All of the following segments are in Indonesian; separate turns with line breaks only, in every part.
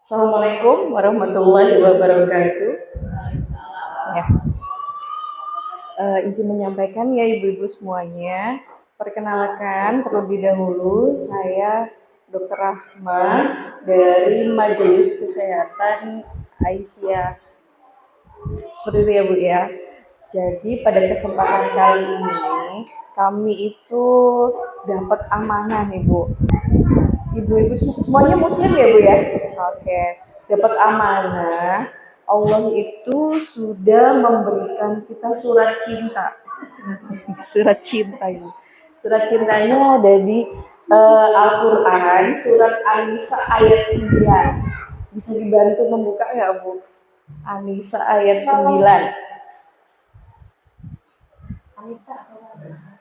Assalamualaikum warahmatullahi wabarakatuh. Ya, izin menyampaikan ya ibu-ibu semuanya. Perkenalkan terlebih dahulu saya Dr. Rahma dari Majelis Kesehatan Aisyah. Seperti itu ya Bu ya. Jadi pada kesempatan kali ini kami itu dapat amanah nih Bu. Ibu-ibu semuanya muslim ya Bu ya? Oke, dapat amanah. Allah itu sudah memberikan kita surat cinta. Surat cinta ini. Surat cintanya ada di Al-Quran, surat An-Nisa ayat 9. Bisa dibantu membuka nggak Bu? An-Nisa ayat 9.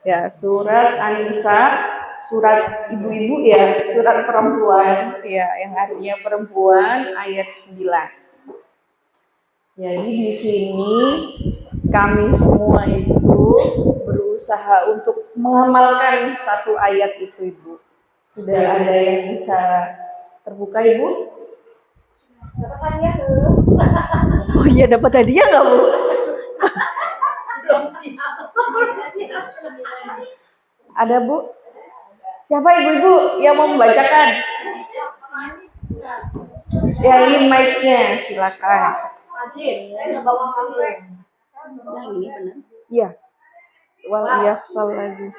Ya, surat An-Nisa, surat ibu-ibu ya, surat perempuan ya, yang artinya perempuan ayat 9. Jadi di sini kami semua itu berusaha untuk mengamalkan satu ayat itu Ibu. Sudah ada yang bisa terbuka Ibu? Dapat hadiah Bu. Oh iya, dapat hadiah nggak Bu? Ada Bu? Siapa ibu-ibu yang mau membacakan? Ya, ini mic-nya, silakan. Yang ini benar? Iya. Waliyahsal lagi.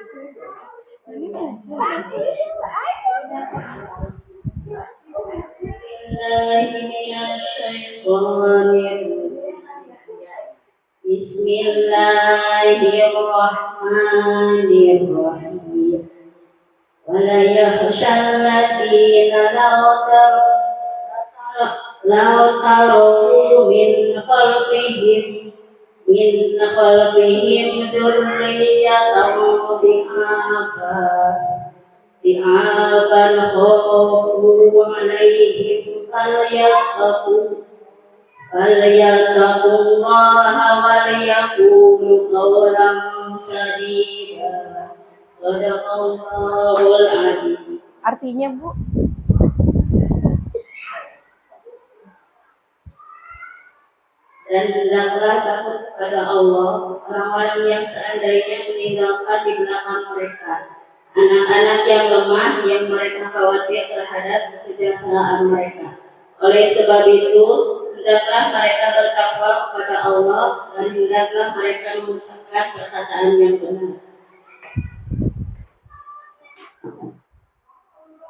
Bismillahirrahmanirrahim. Wala yakhsha alladziina law taru min khalfihim dzurriyyatan di'afan khafu 'alaihim falyattaqullaha wa liyaqulu qawlan sadida. Shadaqallahul adzim.
Artinya Bu?
Dan hendaklah takut kepada Allah orang-orang yang seandainya meninggalkan di belakang mereka anak-anak yang lemah yang mereka khawatir terhadap kesejahteraan mereka. Oleh sebab itu, hendaklah mereka bertakwa kepada Allah dan hendaklah mereka mengucapkan perkataan yang benar.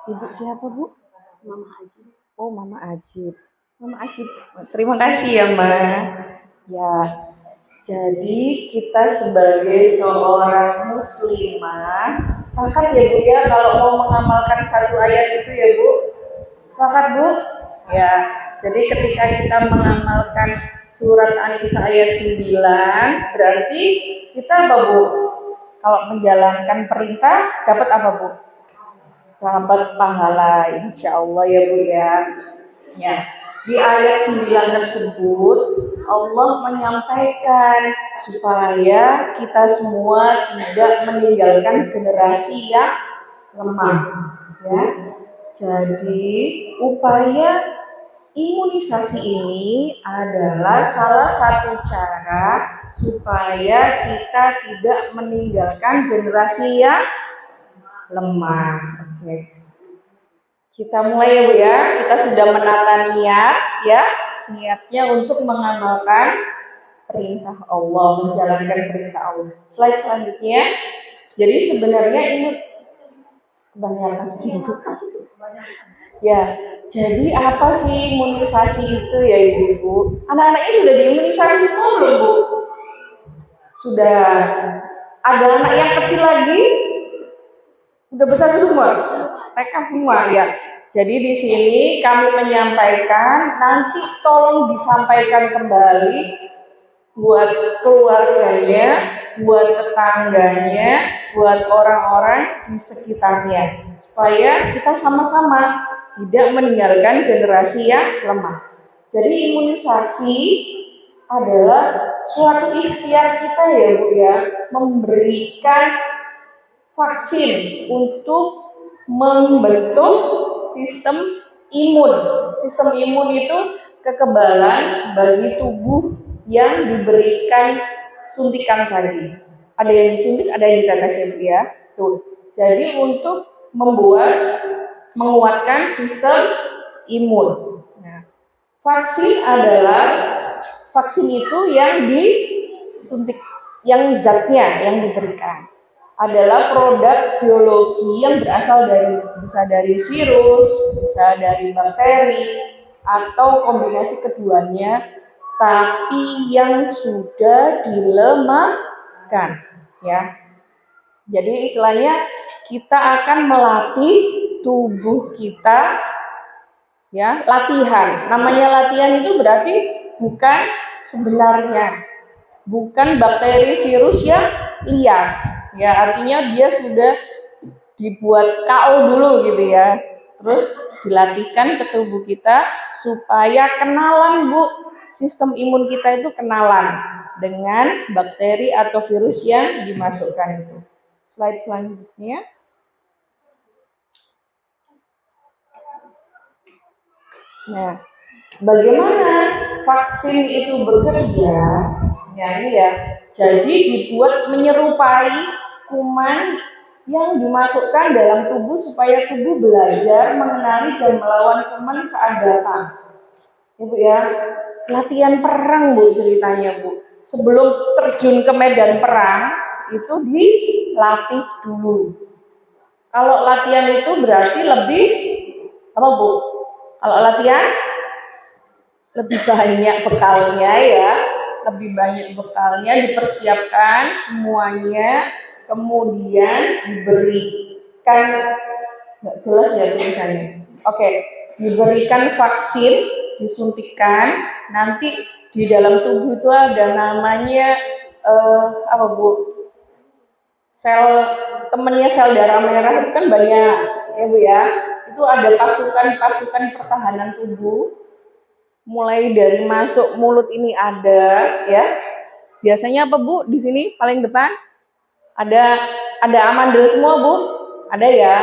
Ibu siapa Bu?
Mama Ajib.
Oh, Mama Ajib. Mama Ajib, terima kasih ya Mbak. Ya, jadi kita sebagai seorang muslimah sepakat ya Bu ya kalau mau mengamalkan satu ayat itu ya Bu. Sepakat Bu? Ya, jadi ketika kita mengamalkan surat An-Nisa ayat 9, berarti kita apa Bu? Kalau menjalankan perintah dapat apa Bu? Dapat pahala, insya Allah ya Bu ya. Ya, di ayat 9 tersebut Allah menyampaikan supaya kita semua tidak meninggalkan generasi yang lemah. Ya, jadi upaya imunisasi ini adalah salah satu cara supaya kita tidak meninggalkan generasi yang lemah. Oke. Kita mulai ya Bu ya. Kita sudah menata niat ya. Niatnya untuk mengamalkan perintah Allah, menjalankan perintah Allah. Slide selanjutnya. Jadi sebenarnya ini kebanyakan ibu. Ya, jadi apa sih imunisasi itu ya Ibu? Anak-anaknya sudah diimunisasi semua belum Bu? Sudah. Ada anak yang kecil lagi? Udah besar semua? TK semua ya. Jadi di sini kami menyampaikan, nanti tolong disampaikan kembali buat keluarganya, buat tetangganya, buat orang-orang di sekitarnya, supaya kita sama-sama tidak meninggalkan generasi yang lemah. Jadi imunisasi adalah suatu ikhtiar kita ya Bu ya, memberikan vaksin untuk membentuk sistem imun Sistem imun itu kekebalan bagi tubuh yang diberikan suntikan tadi. Ada yang disuntik, ada yang ditetes ya. Tuh. Jadi untuk menguatkan sistem imun. Nah, vaksin itu yang disuntik, yang zatnya yang diberikan adalah produk biologi yang bisa dari virus, bisa dari bakteri, atau kombinasi keduanya, tapi yang sudah dilemahkan, ya. Jadi istilahnya kita akan melatih tubuh kita, ya, latihan. Namanya latihan itu berarti bukan bakteri virus yang liar, ya, artinya dia sudah dibuat KO dulu gitu ya, terus dilatihkan ke tubuh kita supaya kenalan, Bu, sistem imun kita itu kenalan dengan bakteri atau virus yang dimasukkan itu. Slide selanjutnya. Nah, bagaimana vaksin itu bekerja? Ya, ini ya. Jadi dibuat menyerupai kuman yang dimasukkan dalam tubuh supaya tubuh belajar mengenali dan melawan kuman saat datang. Ibu ya, latihan perang, Bu, ceritanya, Bu. Sebelum terjun ke medan perang itu dilatih dulu. Kalau latihan itu berarti lebih apa, Bu? Kalau latihan lebih banyak bekalnya, ya, lebih banyak bekalnya, dipersiapkan semuanya, kemudian diberikan, nggak jelas ya tulisannya. Oke, diberikan vaksin, disuntikkan, nanti di dalam tubuh itu ada namanya apa, Bu? Temennya sel darah merah itu kan banyak, ya, Bu ya. Itu ada pasukan pertahanan tubuh. Mulai dari masuk mulut ini ada, ya. Biasanya apa, Bu? Di sini paling depan ada amandel semua, Bu? Ada ya.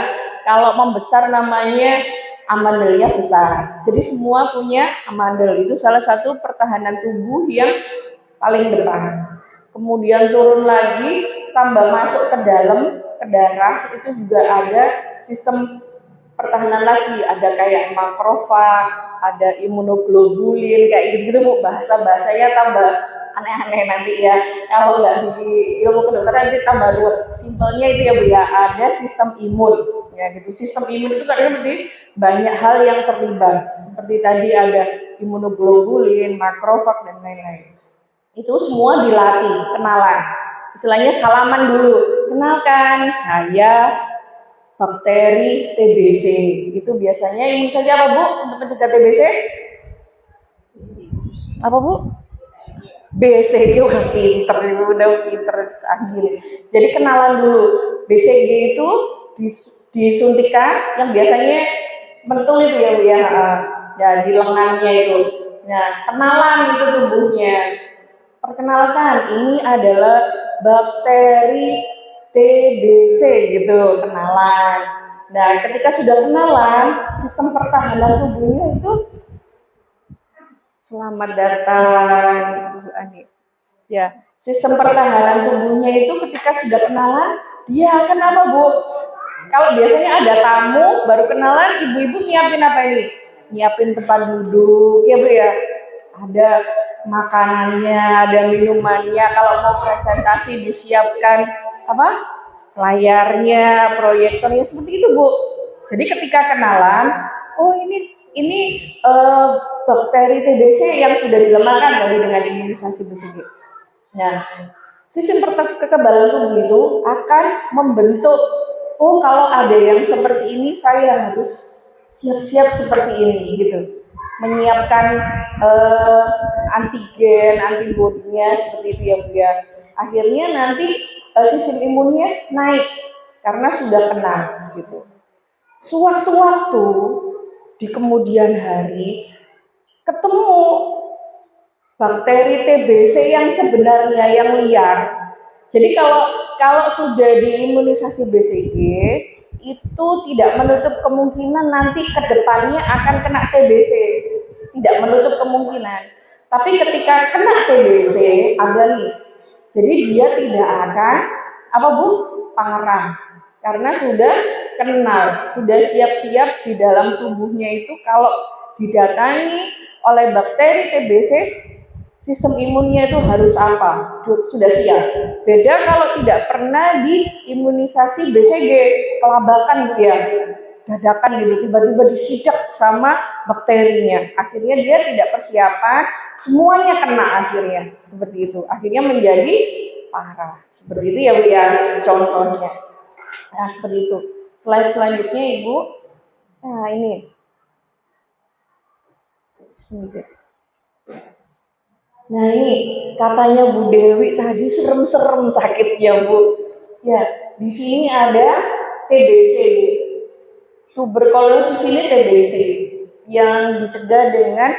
Kalau membesar namanya amandelnya besar. Jadi semua punya amandel. Itu salah satu pertahanan tubuh yang paling depan. Kemudian turun lagi, tambah masuk ke dalam, ke darah, itu juga ada sistem pertahanan lagi, ada kayak makrofag, ada imunoglobulin, kayak gitu-gitu, Bu. Bahasanya tambah aneh-aneh nanti ya. Kalau nggak di ilmu kedokteran nanti tambah ruwet. Simpelnya itu ya, Bu ya, ada sistem imun. Ya gitu. Sistem imun itu kadang berarti banyak hal yang terlibat. Seperti tadi ada imunoglobulin, makrofag dan lain-lain. Itu semua dilatih, kenalan. Istilahnya salaman dulu. Kenalkan, saya bakteri TBC. Itu biasanya imunisasi apa, Bu, untuk mencegah TBC? Apa, Bu? BCG. Udah pinter canggih. Jadi kenalan dulu. BCG itu disuntikan, yang biasanya mentul itu ya, Bu ya. Ya, di lengannya itu. Nah, kenalan itu tubuhnya. Perkenalkan, ini adalah bakteri TBC gitu, kenalan. Nah, ketika sudah kenalan, sistem pertahanan tubuhnya itu selamat datang, Bu Ani. Ya, sistem pertahanan tubuhnya itu ketika sudah kenalan, dia akan apa, Bu? Kalau biasanya ada tamu baru kenalan, ibu-ibu nyiapin apa ini? Nyiapin tempat duduk, ya, Bu ya. Ada makanannya, ada minumannya. Kalau mau presentasi disiapkan apa? Layarnya, proyektornya, seperti itu, Bu. Jadi ketika kenalan, oh ini bakteri TBC yang sudah dilemahkan tadi dengan imunisasi BCG. Nah, sistem kekebalan tubuh itu akan membentuk, oh kalau ada yang seperti ini saya harus siap-siap seperti ini gitu. Menyiapkan antigen, antibodinya seperti itu ya, Bu ya. Akhirnya nanti sistem imunnya naik karena sudah kenal gitu. Sewaktu-waktu di kemudian hari ketemu bakteri TBC yang sebenarnya yang liar. Jadi kalau sudah diimunisasi BCG, itu tidak menutup kemungkinan nanti ke depannya akan kena TBC. Tidak menutup kemungkinan. Tapi ketika kena TBC, ada nih. Jadi dia tidak akan apa Bu? Parah. Karena sudah kenal, sudah siap-siap di dalam tubuhnya itu kalau didatangi oleh bakteri TBC, sistem imunnya itu harus apa? Sudah siap. Beda kalau tidak pernah diimunisasi BCG, kelabakan dia, dadakan gitu, tiba-tiba disidak sama bakterinya. Akhirnya dia tidak persiapan, semuanya kena akhirnya. Seperti itu. Akhirnya menjadi parah. Seperti itu ya Bu ya, contohnya. Nah, seperti itu. Slide selanjutnya Ibu. Nah, ini. Nah, ini katanya Bu Dewi tadi serem-serem sakitnya, Bu. Ya, di sini ada TBC, Bu. Tuberkulosis ini TBC yang dicegah dengan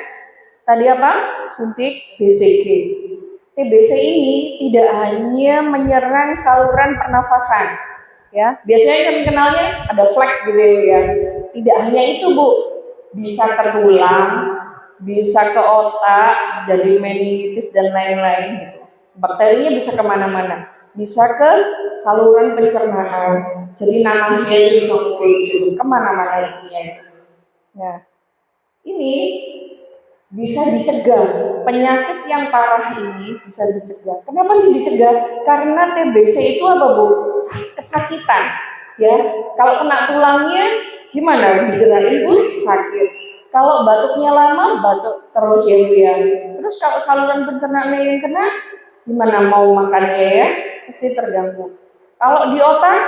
tadi apa? Suntik BCG. TBC ini tidak hanya menyerang saluran pernafasan, ya. Biasanya kan kenalnya ada flek gitu ya. Tidak hanya itu, Bu. Bisa ke tulang, bisa ke otak, jadi meningitis dan lain-lain gitu. Bakterinya bisa kemana-mana. Bisa ke saluran pencernaan, jadi nanahnya bisa kemana-mana intinya. Nah, ini bisa dicegah. Penyakit yang parah ini bisa dicegah. Kenapa sih dicegah? Karena TBC itu apa Bu? Kesakitan. Ya, kalau kena tulangnya gimana? Digerakin Bu sakit. Kalau batuknya lama, batuk terus ya Bu ya. Terus kalau saluran pencernaannya yang kena, gimana mau makannya ya? Pasti terganggu. Kalau di otak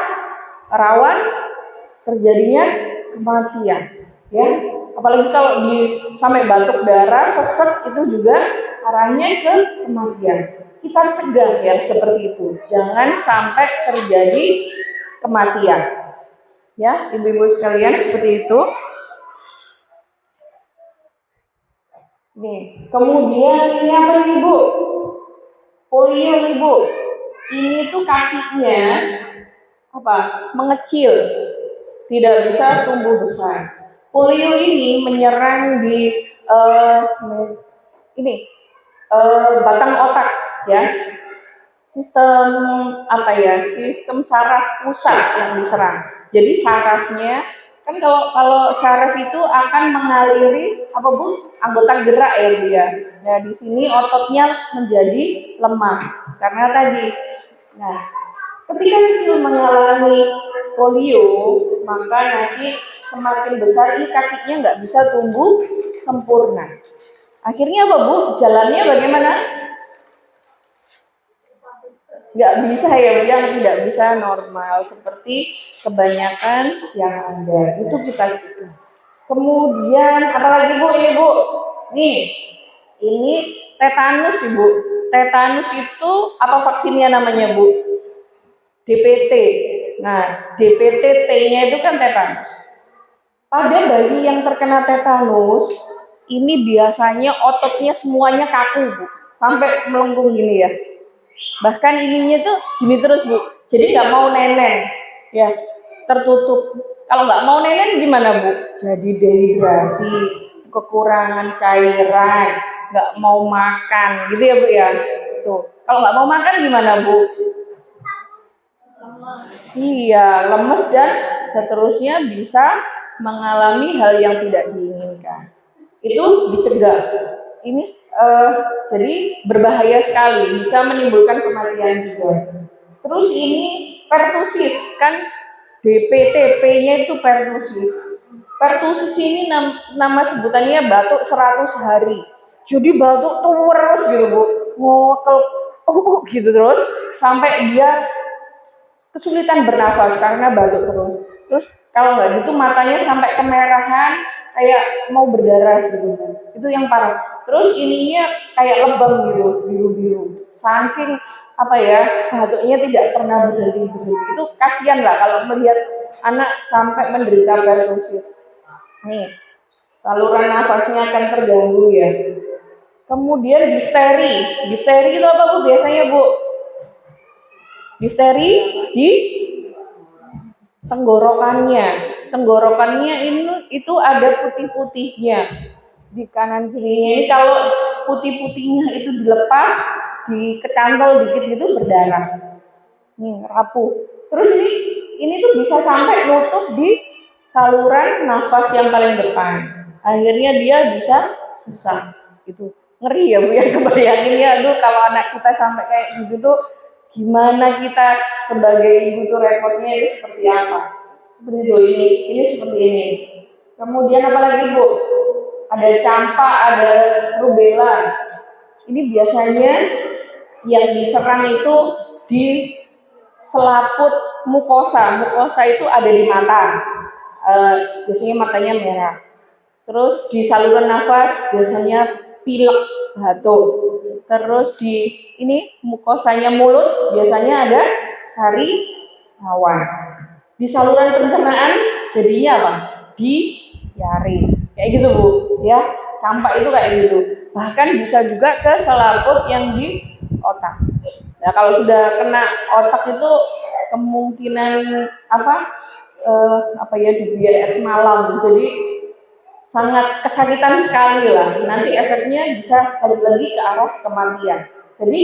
rawan terjadinya kematian, ya. Apalagi kalau sampai batuk darah, sesek itu juga arahnya ke kematian. Kita cegah yang seperti itu. Jangan sampai terjadi kematian. Ya, ibu-ibu sekalian seperti itu. Nih, kemudian ini apa nih Bu? Polio nih Bu. Ini tuh kakinya apa? Mengecil, tidak bisa tumbuh besar. Polio ini menyerang di batang otak, ya. Sistem apa ya? Sistem saraf pusat yang diserang. Jadi sarafnya kan kalau saraf itu akan mengaliri apa Bu? Anggota gerak ya Bu ya. Nah, di sini ototnya menjadi lemah karena tadi. Nah, ketika kecil mengalami polio, maka nanti semakin besar ini kakinya nggak bisa tumbuh sempurna. Akhirnya apa Bu? Jalannya bagaimana? Nggak bisa ya Bu, yang tidak bisa normal seperti kebanyakan yang ada. Itu kita cegah. Kemudian apalagi Bu ini Bu? Nih, ini tetanus Ibu. Tetanus itu apa vaksinnya namanya Bu? DPT. Nah, DPT T-nya itu kan tetanus. Pada bayi yang terkena tetanus, ini biasanya ototnya semuanya kaku Bu, sampai melengkung gini ya. Bahkan ininya tuh gini terus Bu. Jadi nggak mau nenen, ya tertutup. Kalau nggak mau nenen gimana Bu? Jadi dehidrasi, kekurangan cairan, nggak mau makan, gitu ya Bu ya. Tuh, kalau nggak mau makan gimana Bu? Iya, lemes dan seterusnya bisa mengalami hal yang tidak diinginkan. Itu dicegah. Ini jadi berbahaya sekali, bisa menimbulkan kematian juga. Terus ini pertusis, kan DPT, P-nya itu pertusis. Pertusis ini nama sebutannya batuk 100 hari. Jadi batuk terus gitu Bu, ngokel gitu terus sampai dia kesulitan bernafas karena batuk terus. Terus kalau nggak gitu matanya sampai kemerahan kayak mau berdarah gitu. Itu yang parah. Terus ininya kayak lebam gitu, biru-biru. Saking apa ya, batuknya tidak pernah berhenti-berhenti. Itu kasihan lah kalau melihat anak sampai menderita pertusis. Nih, saluran nafasnya akan terganggu ya. Kemudian difteri. Difteri itu apa Bu biasanya Bu? Difteri di tenggorokannya. Tenggorokannya ini itu ada putih-putihnya di kanan kirinya. Ini kalau putih-putihnya itu dilepas, dikecantol dikit gitu berdarah. Nih, rapuh. Terus ini tuh bisa sampai nutup di saluran nafas yang paling depan. Akhirnya dia bisa sesak. Itu ngeri ya Bu ya, kebayangin ya, aduh kalau anak kita sampai kayak gitu tuh gimana kita sebagai ibu tuh repotnya itu seperti apa? Seperti itu ini seperti ini. Kemudian apa lagi Bu? Ada campak, ada rubella. Ini biasanya yang diserang itu di selaput mukosa. Mukosa itu ada di mata. Biasanya matanya merah. Terus di saluran nafas biasanya pilek, batuk. Terus di ini mukosanya mulut biasanya ada sari tawa. Di saluran pencernaan jadinya apa? Diare. Kayak gitu Bu, ya. Campak itu kayak gitu. Bahkan bisa juga ke selaput yang di otak. Nah, kalau sudah kena otak itu kemungkinan apa ya dibiarkan malam. Jadi sangat kesakitan sekali lah. Nanti efeknya bisa balik lagi ke arah kematian. Jadi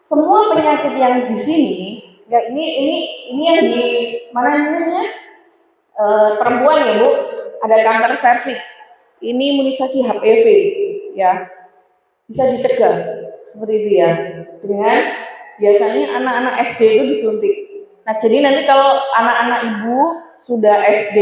semua penyakit yang di sini, ya ini yang di mana namanya perempuan ya Bu, ada kanker serviks. Ini imunisasi HPV, ya bisa dicegah seperti itu ya. Dengan biasanya anak-anak SD itu disuntik. Nah jadi nanti kalau anak-anak ibu sudah SD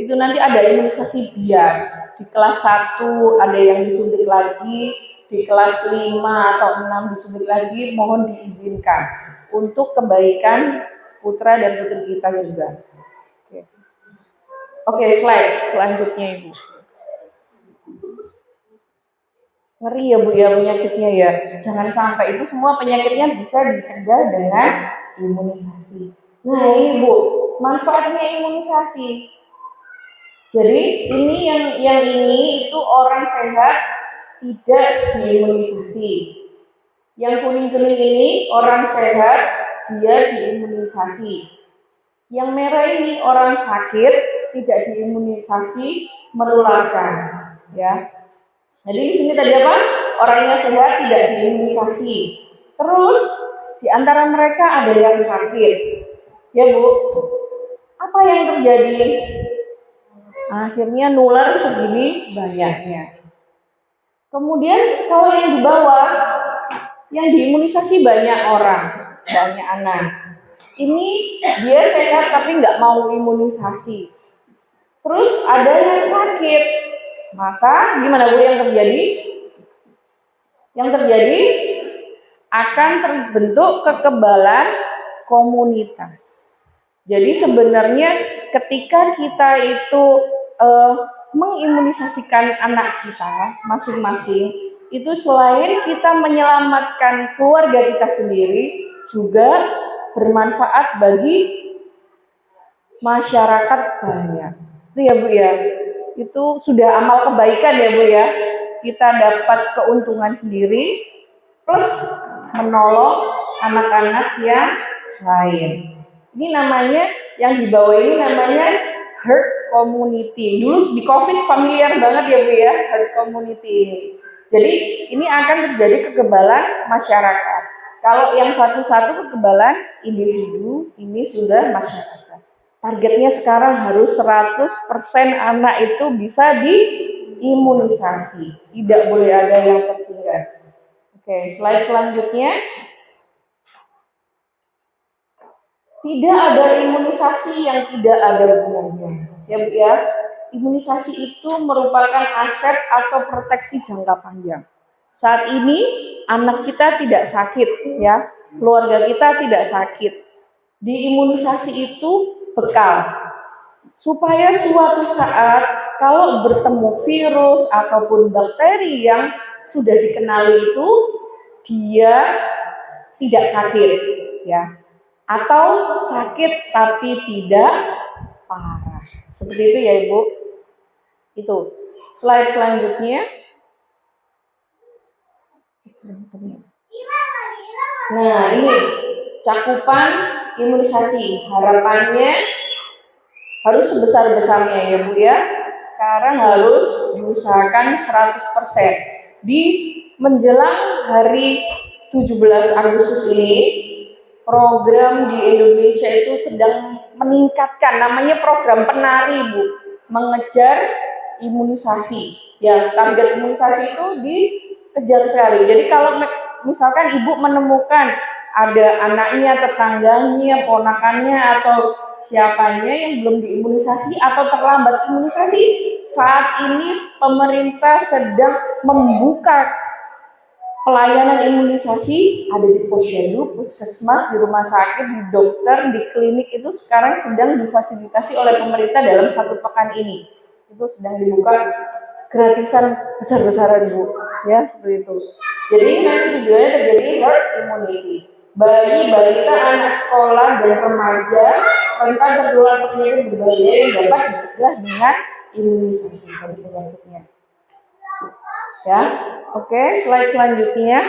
itu nanti ada imunisasi bias. Di kelas 1 ada yang disuntik lagi, di kelas 5 atau 6 disuntik lagi, mohon diizinkan untuk kebaikan putra dan putri kita juga. Oke, slide selanjutnya Ibu. Ngeri ya Bu ya penyakitnya ya. Jangan sampai itu semua penyakitnya bisa dicegah dengan imunisasi. Nah ini Bu, manfaatnya imunisasi. Jadi ini yang ini itu orang sehat tidak diimunisasi. Yang kuning-kuning ini orang sehat dia diimunisasi. Yang merah ini orang sakit tidak diimunisasi menularkan, ya. Jadi di sini tadi apa? Orangnya sehat tidak diimunisasi. Terus di antara mereka ada yang sakit, ya Bu. Apa yang terjadi? Akhirnya nular segini banyaknya. Kemudian kalau yang di bawah, yang diimunisasi banyak orang, banyak anak. Ini dia sehat tapi nggak mau imunisasi. Terus ada yang sakit, maka gimana Bu yang terjadi? Yang terjadi akan terbentuk kekebalan komunitas. Jadi sebenarnya ketika kita itu mengimunisasikan anak kita masing-masing, itu selain kita menyelamatkan keluarga kita sendiri, juga bermanfaat bagi masyarakat banyak. Itu ya Bu ya, itu sudah amal kebaikan ya Bu ya. Kita dapat keuntungan sendiri plus menolong anak-anak yang lain. Ini namanya yang di bawah ini namanya herd community. Dulu di COVID familiar banget ya Bu ya, herd community ini. Jadi ini akan terjadi kekebalan masyarakat. Kalau yang satu-satu kekebalan individu, ini sudah masyarakat. Targetnya sekarang harus 100% anak itu bisa diimunisasi. Tidak boleh ada yang tertinggal. Oke, slide selanjutnya. Tidak ada imunisasi yang tidak ada gunanya. Ya Bu ya, imunisasi itu merupakan aset atau proteksi jangka panjang. Saat ini anak kita tidak sakit ya, keluarga kita tidak sakit. Diimunisasi itu bekal supaya suatu saat kalau bertemu virus ataupun bakteri yang sudah dikenali itu dia tidak sakit ya, atau sakit tapi tidak parah. Seperti itu ya Ibu. Itu slide selanjutnya. Nah ini cakupan imunisasi. Harapannya harus sebesar-besarnya ya Bu ya. Sekarang harus diusahakan 100%. Di menjelang hari 17 Agustus ini, program di Indonesia itu sedang meningkatkan, namanya program penari Bu, mengejar imunisasi. Ya, target imunisasi itu dikejar sekali. Jadi kalau misalkan ibu menemukan ada anaknya, tetangganya, ponakannya atau siapanya yang belum diimunisasi atau terlambat imunisasi, saat ini pemerintah sedang membuka pelayanan imunisasi ada di posyandu, puskesmas, di rumah sakit, di dokter, di klinik itu sekarang sedang difasilitasi oleh pemerintah dalam 1 pekan ini. Itu sedang dibuka gratisan besar-besaran Bu, ya seperti itu. Jadi nanti tujuannya terjadi herd immunity. Bayi, balita, anak sekolah dan remaja rentan tertular penyakit berbahaya yang dapat dicegah dengan imunisasi dari penyakitnya. Ya, oke, slide selanjutnya.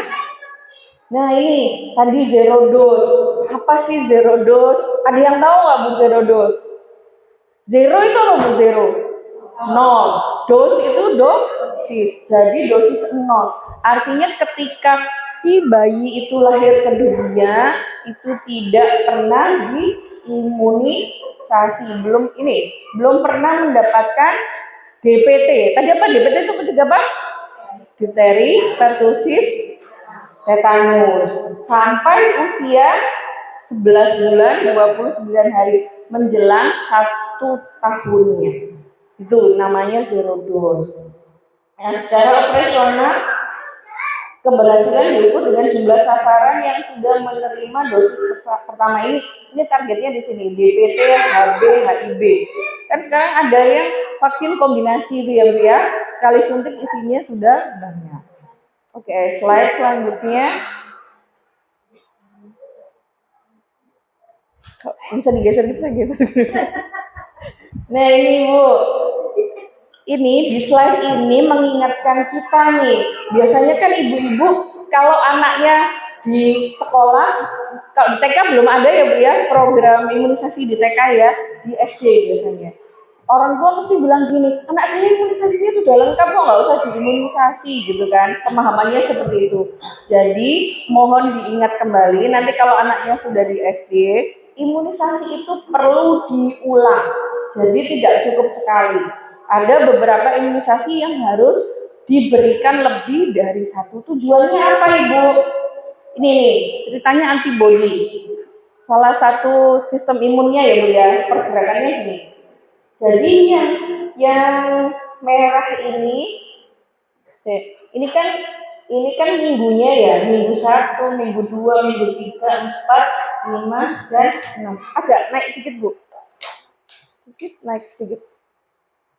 Nah ini tadi zero dose. Apa sih zero dose? Ada yang tahu nggak Bu zero dose? Zero itu apa Bu zero? Nol. Dose itu dosis. Jadi dosis 0. Artinya ketika si bayi itu lahir ke dunia itu tidak pernah diimunisasi. Belum pernah mendapatkan DPT. Tadi apa DPT itu mencegah apa? Difteri, pertusis, tetanus sampai usia 11 bulan 29 hari menjelang 1 tahunnya. Itu namanya zero dose. Nah, secara operasional keberhasilan diukur dengan jumlah sasaran yang sudah menerima dosis pertama ini. Ini targetnya di sini DPT, HB, HIB. Kan sekarang ada yang vaksin kombinasi itu ya Bu ya. Sekali suntik isinya sudah banyak. Oke, slide selanjutnya. Bisa digeser gitu, saya geser dulu. Nah ini Bu, ini di slide ini mengingatkan kita nih. Biasanya kan ibu-ibu kalau anaknya di sekolah, kalau di TK belum ada ya Bu ya, program imunisasi di TK ya, di SD biasanya. Orang tua mesti bilang gini, anak saya imunisasinya sudah lengkap kok, nggak usah diimunisasi gitu kan. Pemahamannya seperti itu. Jadi mohon diingat kembali, nanti kalau anaknya sudah di SD, imunisasi itu perlu diulang. Jadi tidak cukup sekali. Ada beberapa imunisasi yang harus diberikan lebih dari satu. Tujuannya apa Ibu? Ini nih, ceritanya antibodi. Salah satu sistem imunnya ya Bu ya, pergerakannya gini. Jadi yang merah ini kan minggunya ya, minggu 1, minggu 2, minggu 3, 4, 5, dan 6. Agak naik sedikit Bu, sedikit naik sedikit.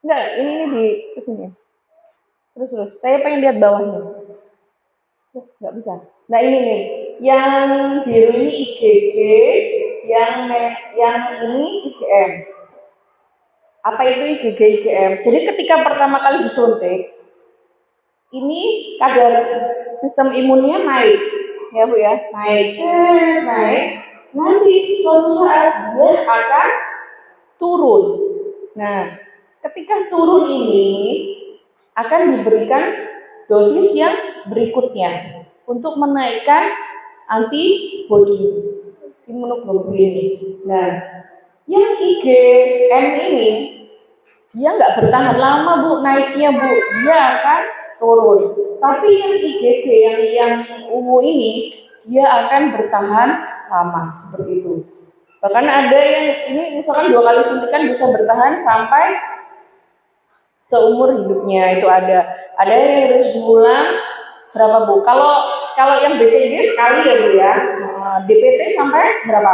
Enggak, ini di kesini. Terus, saya pengen lihat bawahnya. Enggak bisa. Nah ini nih, yang biru ini IgG, yang ini IgM. Apa itu IgG IgM? Jadi ketika pertama kali disuntik, ini kadar sistem imunnya naik, ya Bu ya, naik. Nanti suatu saat dia akan turun. Nah, ketika turun ini akan diberikan dosis yang berikutnya untuk menaikkan antibodi imunoglobulin. Nah, yang IgM ini dia nggak bertahan lama Bu naiknya Bu, dia akan turun. Tapi yang IgG yang ungu ini dia akan bertahan lama seperti itu. Bahkan ada yang ini misalkan 2 kali suntikan bisa bertahan sampai seumur hidupnya itu ada. Ada yang harus diulang berapa Bu? Kalau yang BCG sekali ya Bu ya. DPT sampai berapa?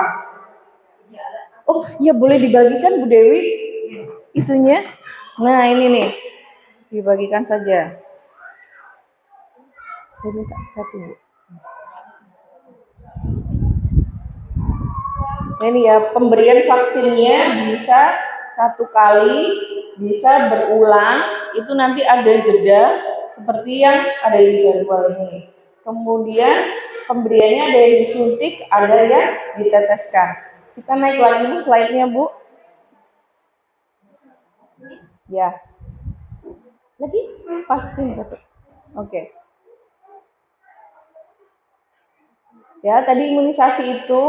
Oh ya boleh dibagikan Bu Dewi itunya. Nah ini nih dibagikan saja. Saya minta satu Bu. Nah, ini ya pemberian vaksinnya bisa 1 kali, bisa berulang. Itu nanti ada jeda seperti yang ada di jadwal ini. Kemudian pemberiannya ada yang disuntik, ada yang diteteskan. Kita naik lagi slide-nya Bu. Ya, lagi vaksin satu. Oke. Ya, tadi imunisasi itu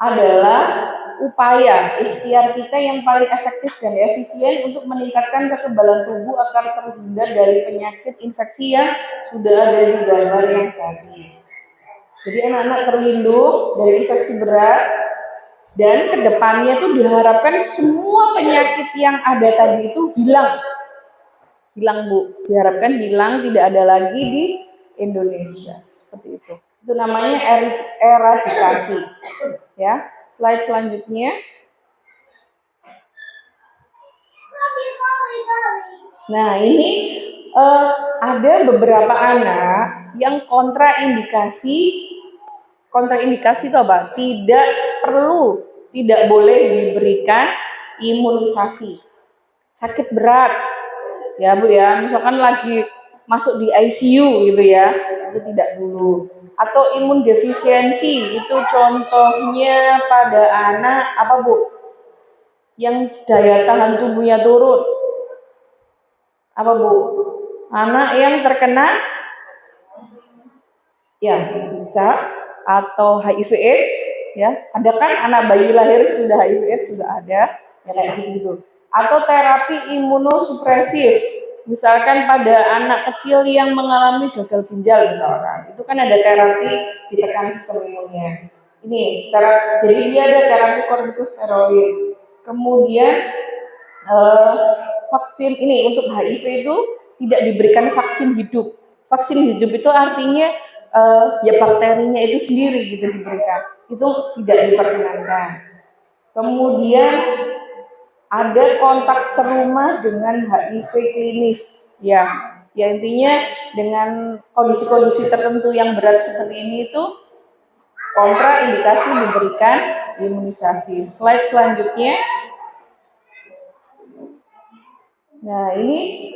adalah upaya ikhtiar kita yang paling efektif dan efisien untuk meningkatkan kekebalan tubuh agar terhindar dari penyakit infeksi yang sudah ada di gambar yang tadi. Jadi anak-anak terlindung dari infeksi berat dan kedepannya tuh diharapkan semua penyakit yang ada tadi itu hilang. Hilang Bu, diharapkan hilang, tidak ada lagi di Indonesia. Seperti itu. Itu namanya eradikasi. Ya, slide selanjutnya. Nah, ini ada beberapa anak yang kontraindikasi itu apa? Tidak boleh diberikan imunisasi. Sakit berat, ya Bu ya, misalkan lagi masuk di ICU gitu ya, itu tidak dulu. Atau imun defisiensi, itu contohnya pada anak apa Bu? Yang daya tahan tubuhnya turun. Apa Bu? Anak yang terkena ya bisa, atau HIV/AIDS ya, ada kan anak bayi lahir sudah HIV/AIDS sudah ada ya kayak gitu. Atau terapi imunosupresif, misalkan pada anak kecil yang mengalami gagal ginjal misalkan, itu kan ada terapi ditekan sistem imunnya. Ini terapi, jadi dia ada terapi kortikosteroid. Kemudian vaksin ini untuk HIV itu tidak diberikan vaksin hidup. Vaksin hidup itu artinya ya bakterinya itu sendiri gitu diberikan. Itu tidak diperkenankan. Kemudian ada kontak serumah dengan HIV klinis, ya intinya dengan kondisi-kondisi tertentu yang berat seperti ini itu kontraindikasi diberikan imunisasi. Slide selanjutnya. Nah ini,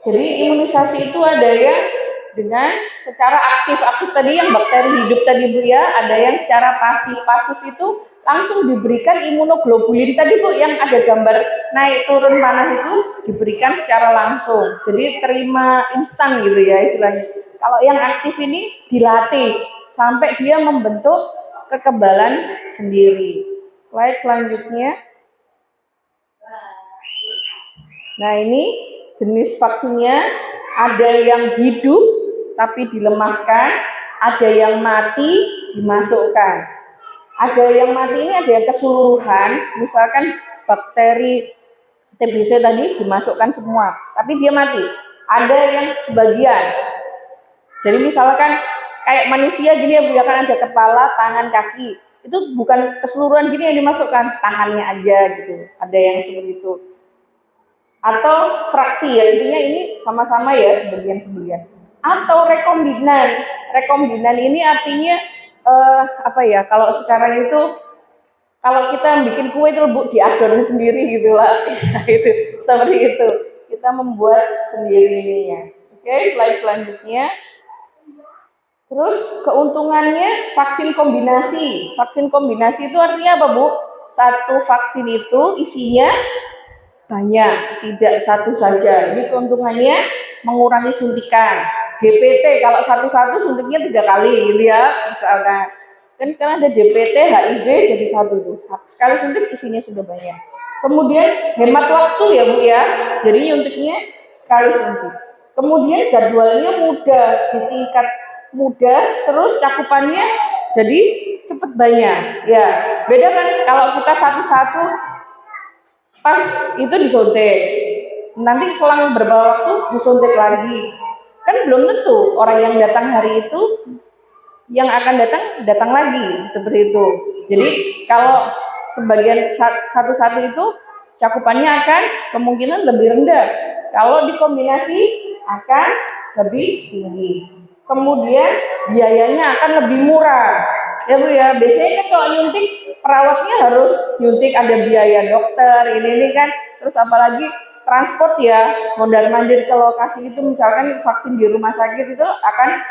jadi imunisasi itu ada yang dengan secara aktif tadi yang bakteri hidup tadi Bu ya, ada yang secara pasif itu langsung diberikan imunoglobulin tadi Bu yang ada gambar naik turun panah itu diberikan secara langsung, jadi terima instan gitu ya istilahnya. Kalau yang aktif ini dilatih sampai dia membentuk kekebalan sendiri. Slide selanjutnya. Nah ini jenis vaksinnya, ada yang hidup tapi dilemahkan, ada yang mati dimasukkan. Ada yang mati ini ada yang keseluruhan, misalkan bakteri TBC tadi dimasukkan semua, tapi dia mati. Ada yang sebagian. Jadi misalkan kayak manusia gini ya Bu, ya kan ada kepala, tangan, kaki. Itu bukan keseluruhan gini yang dimasukkan, tangannya aja gitu. Ada yang seperti itu. Atau fraksi ya, intinya ini sama-sama ya sebagian-sebagian. Atau rekombinan ini artinya apa ya, kalau sekarang itu kalau kita bikin kue itu Bu diadon sendiri gitu lah. Itu seperti itu, kita membuat sendirinya. Oke, slide selanjutnya. Terus keuntungannya vaksin kombinasi itu artinya apa Bu? Satu vaksin itu isinya banyak, tidak satu saja. Ini keuntungannya mengurangi suntikan. DPT kalau satu-satu suntiknya 3 kali gitu ya misalkan. Dan sekarang ada DPT, HIV jadi satu tuh. Sekali suntik isinya sudah banyak. Kemudian hemat waktu ya Bu ya. Jadi nyuntiknya sekali suntik. Kemudian jadwalnya mudah, di tingkat mudah, terus cakupannya jadi cepat banyak. Ya, beda kan kalau kita satu-satu pas itu disuntik, nanti selang beberapa waktu disuntik lagi, kan belum tentu orang yang datang hari itu yang akan datang lagi seperti itu. Jadi kalau sebagian satu-satu itu cakupannya akan kemungkinan lebih rendah, kalau dikombinasi akan lebih tinggi. Kemudian biayanya akan lebih murah ya Bu ya. Biasanya kan kalau nyuntik perawatnya harus nyuntik, ada biaya dokter ini kan, terus apalagi transport ya, mondar mandir ke lokasi itu, misalkan vaksin di rumah sakit itu akan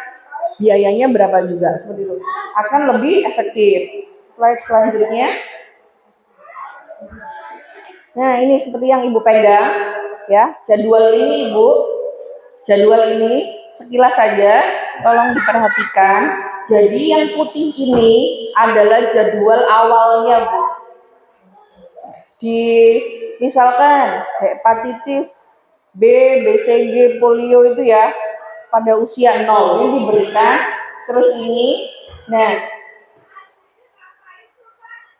biayanya berapa juga, seperti itu akan lebih efektif. Slide selanjutnya. Nah ini seperti yang Ibu pegang, Ya, jadwal ini Ibu, jadwal ini sekilas saja, tolong diperhatikan. Jadi yang putih ini adalah jadwal awalnya Bu. Di misalkan hepatitis B, BCG, polio itu ya pada usia 0 ini diberikan. Terus ini, nah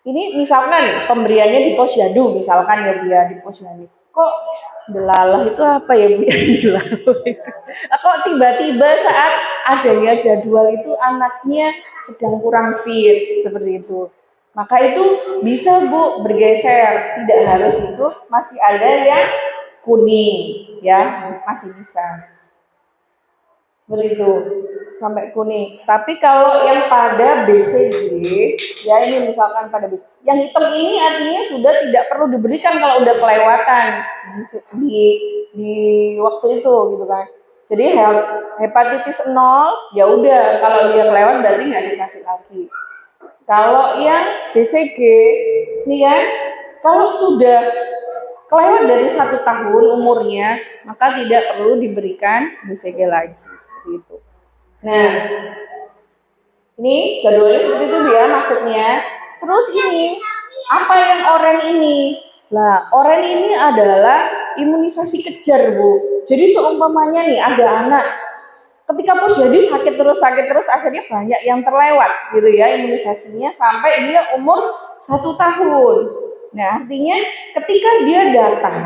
ini misalkan pemberiannya di posyandu, misalkan ya Bu ya, di posyandu. Kok delalah itu apa ya Bu ya? Delalah itu. Kok tiba-tiba saat adanya jadwal itu anaknya sedang kurang fit seperti itu. Maka itu bisa Bu bergeser, tidak harus itu masih ada yang kuning ya, masih bisa. Seperti itu sampai kuning. Tapi kalau yang pada BCG, ya ini misalkan pada BCG, yang hitam ini artinya sudah tidak perlu diberikan kalau udah kelewatan di waktu itu gitu kan. Jadi hepatitis 0 ya udah kalau dia kelewat berarti nggak dikasih lagi. Kalau yang BCG ini kan kalau sudah kelewat dari 1 tahun umurnya maka tidak perlu diberikan BCG lagi seperti itu. Nah, ini jadwalnya seperti itu ya maksudnya. Terus ini, apa yang oranye ini? Nah, oranye ini adalah imunisasi kejar Bu. Jadi seumpamanya nih ada anak, ketika posyandu sakit terus, akhirnya banyak yang terlewat gitu ya imunisasinya sampai dia umur 1 tahun. Nah, artinya ketika dia datang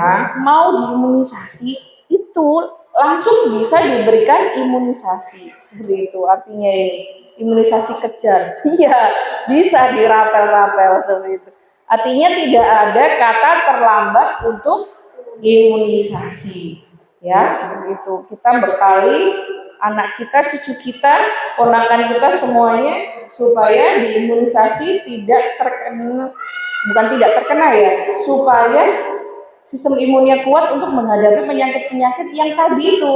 mau diimunisasi itu langsung bisa diberikan imunisasi seperti itu artinya ini imunisasi kejar. Iya, bisa dirapel-rapel seperti itu. Artinya tidak ada kata terlambat untuk imunisasi. Ya, seperti itu. Kita bekali anak kita, cucu kita, ponakan kita semuanya supaya diimunisasi tidak terkena, bukan tidak terkena ya, supaya sistem imunnya kuat untuk menghadapi penyakit-penyakit yang tadi itu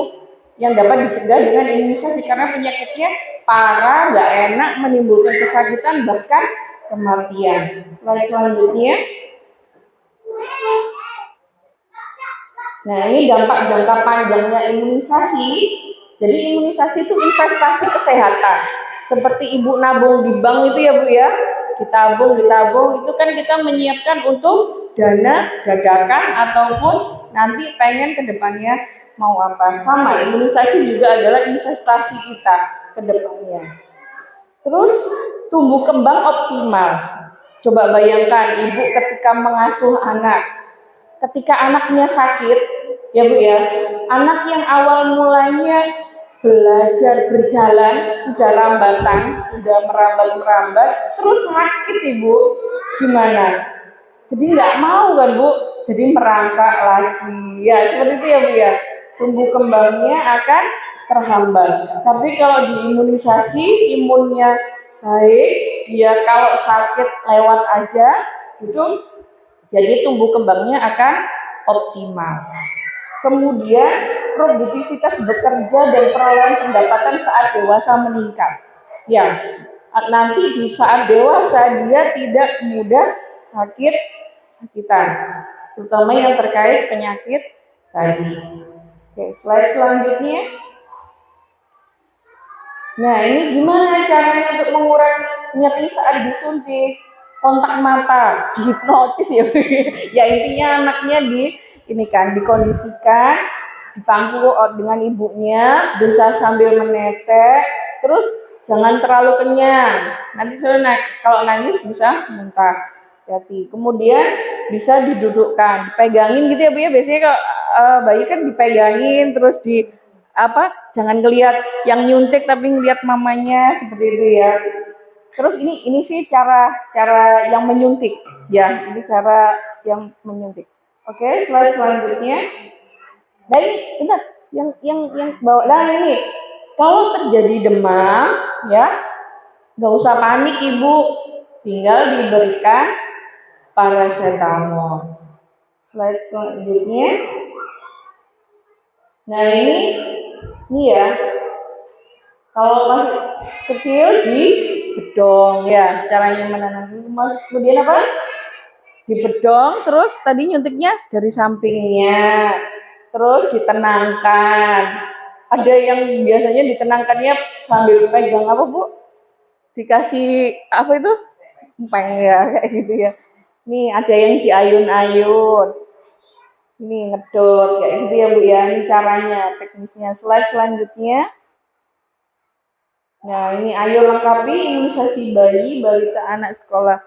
yang dapat dicegah dengan imunisasi karena penyakitnya parah, nggak enak, menimbulkan kesakitan bahkan kematian. Selanjutnya, nah ini dampak jangka panjangnya imunisasi. Jadi imunisasi itu investasi kesehatan. Seperti ibu nabung di bank itu ya Bu ya, ditabung itu kan kita menyiapkan untuk dana dadakan ataupun nanti pengen ke depannya mau apa. Sama imunisasi juga adalah investasi kita ke depannya. Terus tumbuh kembang optimal. Coba bayangkan ibu ketika mengasuh anak, ketika anaknya sakit, ya Bu ya, anak yang awal mulanya belajar berjalan sudah rambatan, sudah merambat, terus sakit Ibu, gimana? Jadi nggak mau kan Bu, jadi merangkak lagi, ya seperti itu ya Bu ya, tumbuh kembangnya akan terhambat. Tapi kalau diimunisasi, imunnya baik, dia kalau sakit lewat aja, itu jadi tumbuh kembangnya akan optimal. Kemudian produktivitas bekerja dan perolehan pendapatan saat dewasa meningkat. Ya, nanti di saat dewasa dia tidak mudah sakitan, terutama yang terkait penyakit tadi. Oke, slide selanjutnya. Nah, ini gimana caranya untuk mengurangi nyeri saat disuntik? Kontak mata, dihipnotis ya. Ya intinya anaknya ini kan dikondisikan di pangku dengan ibunya, bisa sambil menetek, terus jangan terlalu kenyang. Nanti kalau nangis bisa muntah. Hati. Kemudian bisa didudukkan, dipegangin gitu ya Bu ya. Biasanya kalau bayi kan dipegangin terus jangan ngelihat yang nyuntik tapi ngelihat mamanya seperti itu ya. Terus ini sih cara yang menyuntik ya, ini cara yang menyuntik. Oke, slide selanjutnya. Nah ini benar yang bawa. Nah ini kalau terjadi demam ya nggak usah panik Ibu, tinggal diberikan paracetamol. Slide selanjutnya. Nah ini ya kalau masih kecil di bedong ya caranya menanam. Kemudian apa? Di bedong terus tadi nyuntiknya dari sampingnya. terus ditenangkan. Ada yang biasanya ditenangkannya sambil pegang apa Bu? Dikasih apa itu? Empeng ya kayak gitu ya. Nih ada yang diayun-ayun. Ini ngedot kayak gitu ya Bu ya. Ini caranya, teknisnya. Slide selanjutnya. Nah ini ayo lengkapi imunisasi bayi, balita, anak sekolah.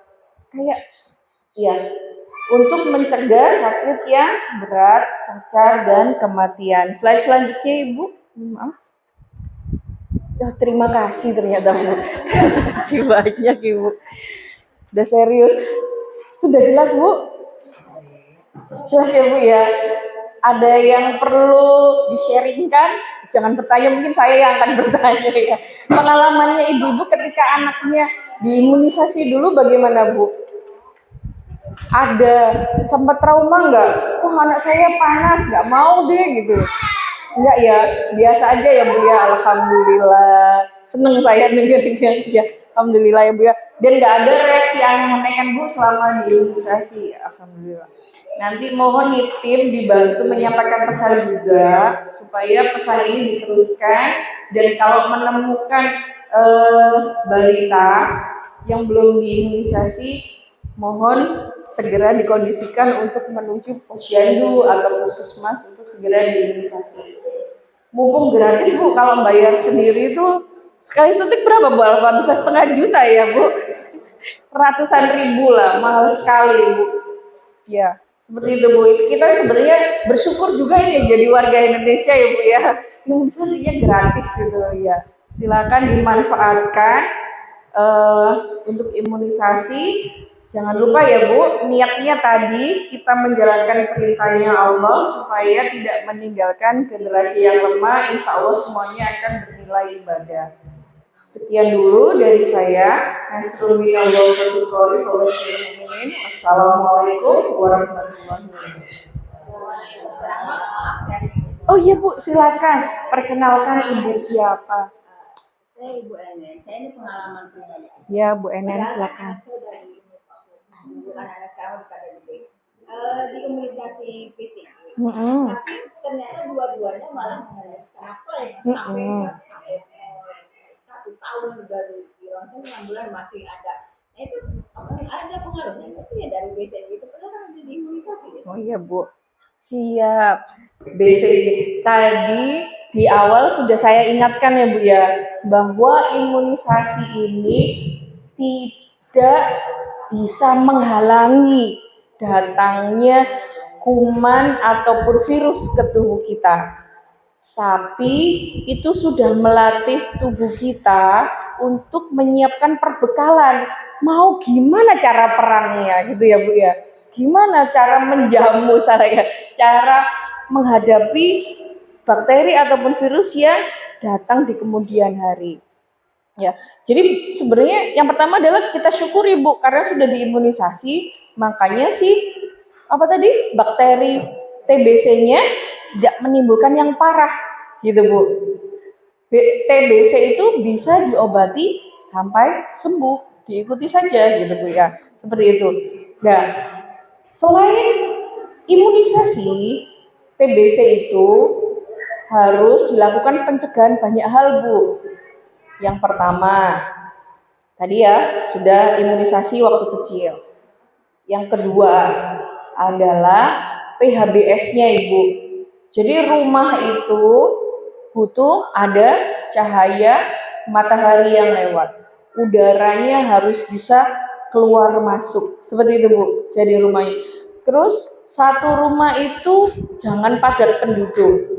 Kayak ya untuk mencegah sakit yang berat, cacar, dan kematian. Slide selanjutnya Ibu. Maaf. Oh, terima kasih ternyata Bu. Terima kasih banyak Ibu. Udah serius. Sudah jelas Bu? Jelas ya Bu ya. Ada yang perlu di-sharingkan? Jangan bertanya, mungkin saya yang akan bertanya ya. Pengalamannya ibu-ibu ketika anaknya diimunisasi dulu bagaimana Bu? Ada sempat trauma nggak? Wah anak saya panas, nggak mau deh gitu. Enggak ya, biasa aja ya Bu ya. Alhamdulillah. Seneng saya dengarnya ya. Alhamdulillah ya Bu ya. Dan nggak ada reaksi aneh-aneh kan Bu selama diimunisasi. Alhamdulillah. Nanti mohon nih tim dibantu menyampaikan pesan juga supaya pesan ini diteruskan dan kalau menemukan balita yang belum diimunisasi mohon segera dikondisikan untuk menuju posyandu atau puskesmas untuk segera diimunisasi. Mumpung gratis Bu, kalau bayar sendiri itu sekali suntik berapa Bu Alfa? Bisa 1,5 juta ya Bu? Ratusan ribu lah, mahal sekali Bu. Ya. Seperti itu Bu, kita sebenarnya bersyukur juga ini jadi warga Indonesia ya Bu ya. Imunisasinya gratis gitu ya. Silakan dimanfaatkan untuk imunisasi. Jangan lupa ya Bu, niatnya tadi kita menjalankan perintahnya Allah supaya tidak meninggalkan generasi yang lemah. Insya Allah semuanya akan bernilai ibadah. Sekian dulu dari saya. Assalamualaikum warahmatullahi wabarakatuh. Oh iya Bu, silakan perkenalkan Ibu siapa?
Saya Ibu Enen. Saya ini pengalaman pribadi.
Ya Bu Enen, silakan.
Bukan anak sekarang bukan gede. Diimunisasi fisik. Tapi ternyata dua-duanya malah kenapa ya sampai 1 tahun baru di ronsen 6 bulan masih ada. Nah itu ada pengaruhnya itu ya dari BCG itu padahal kan ada diimunisasi.
Oh iya Bu, siap. BCG tadi di awal sudah saya ingatkan ya Bu ya bahwa imunisasi ini tidak bisa menghalangi datangnya kuman ataupun virus ke tubuh kita. Tapi itu sudah melatih tubuh kita untuk menyiapkan perbekalan. Mau gimana cara perangnya gitu ya Bu ya. Gimana cara menjamu cara menghadapi bakteri ataupun virus yang datang di kemudian hari. Ya. Jadi sebenarnya yang pertama adalah kita syukuri Bu karena sudah diimunisasi, makanya bakteri TBC-nya tidak menimbulkan yang parah gitu Bu. TBC itu bisa diobati sampai sembuh, diikuti saja gitu Bu ya. Seperti itu. Nah, selain imunisasi TBC itu harus dilakukan pencegahan banyak hal Bu. Yang pertama, tadi ya sudah imunisasi waktu kecil. Yang kedua adalah PHBS-nya Ibu. Jadi rumah itu butuh ada cahaya matahari yang lewat. Udaranya harus bisa keluar masuk. Seperti itu Bu. Jadi rumahnya. Terus satu rumah itu jangan padat penduduk.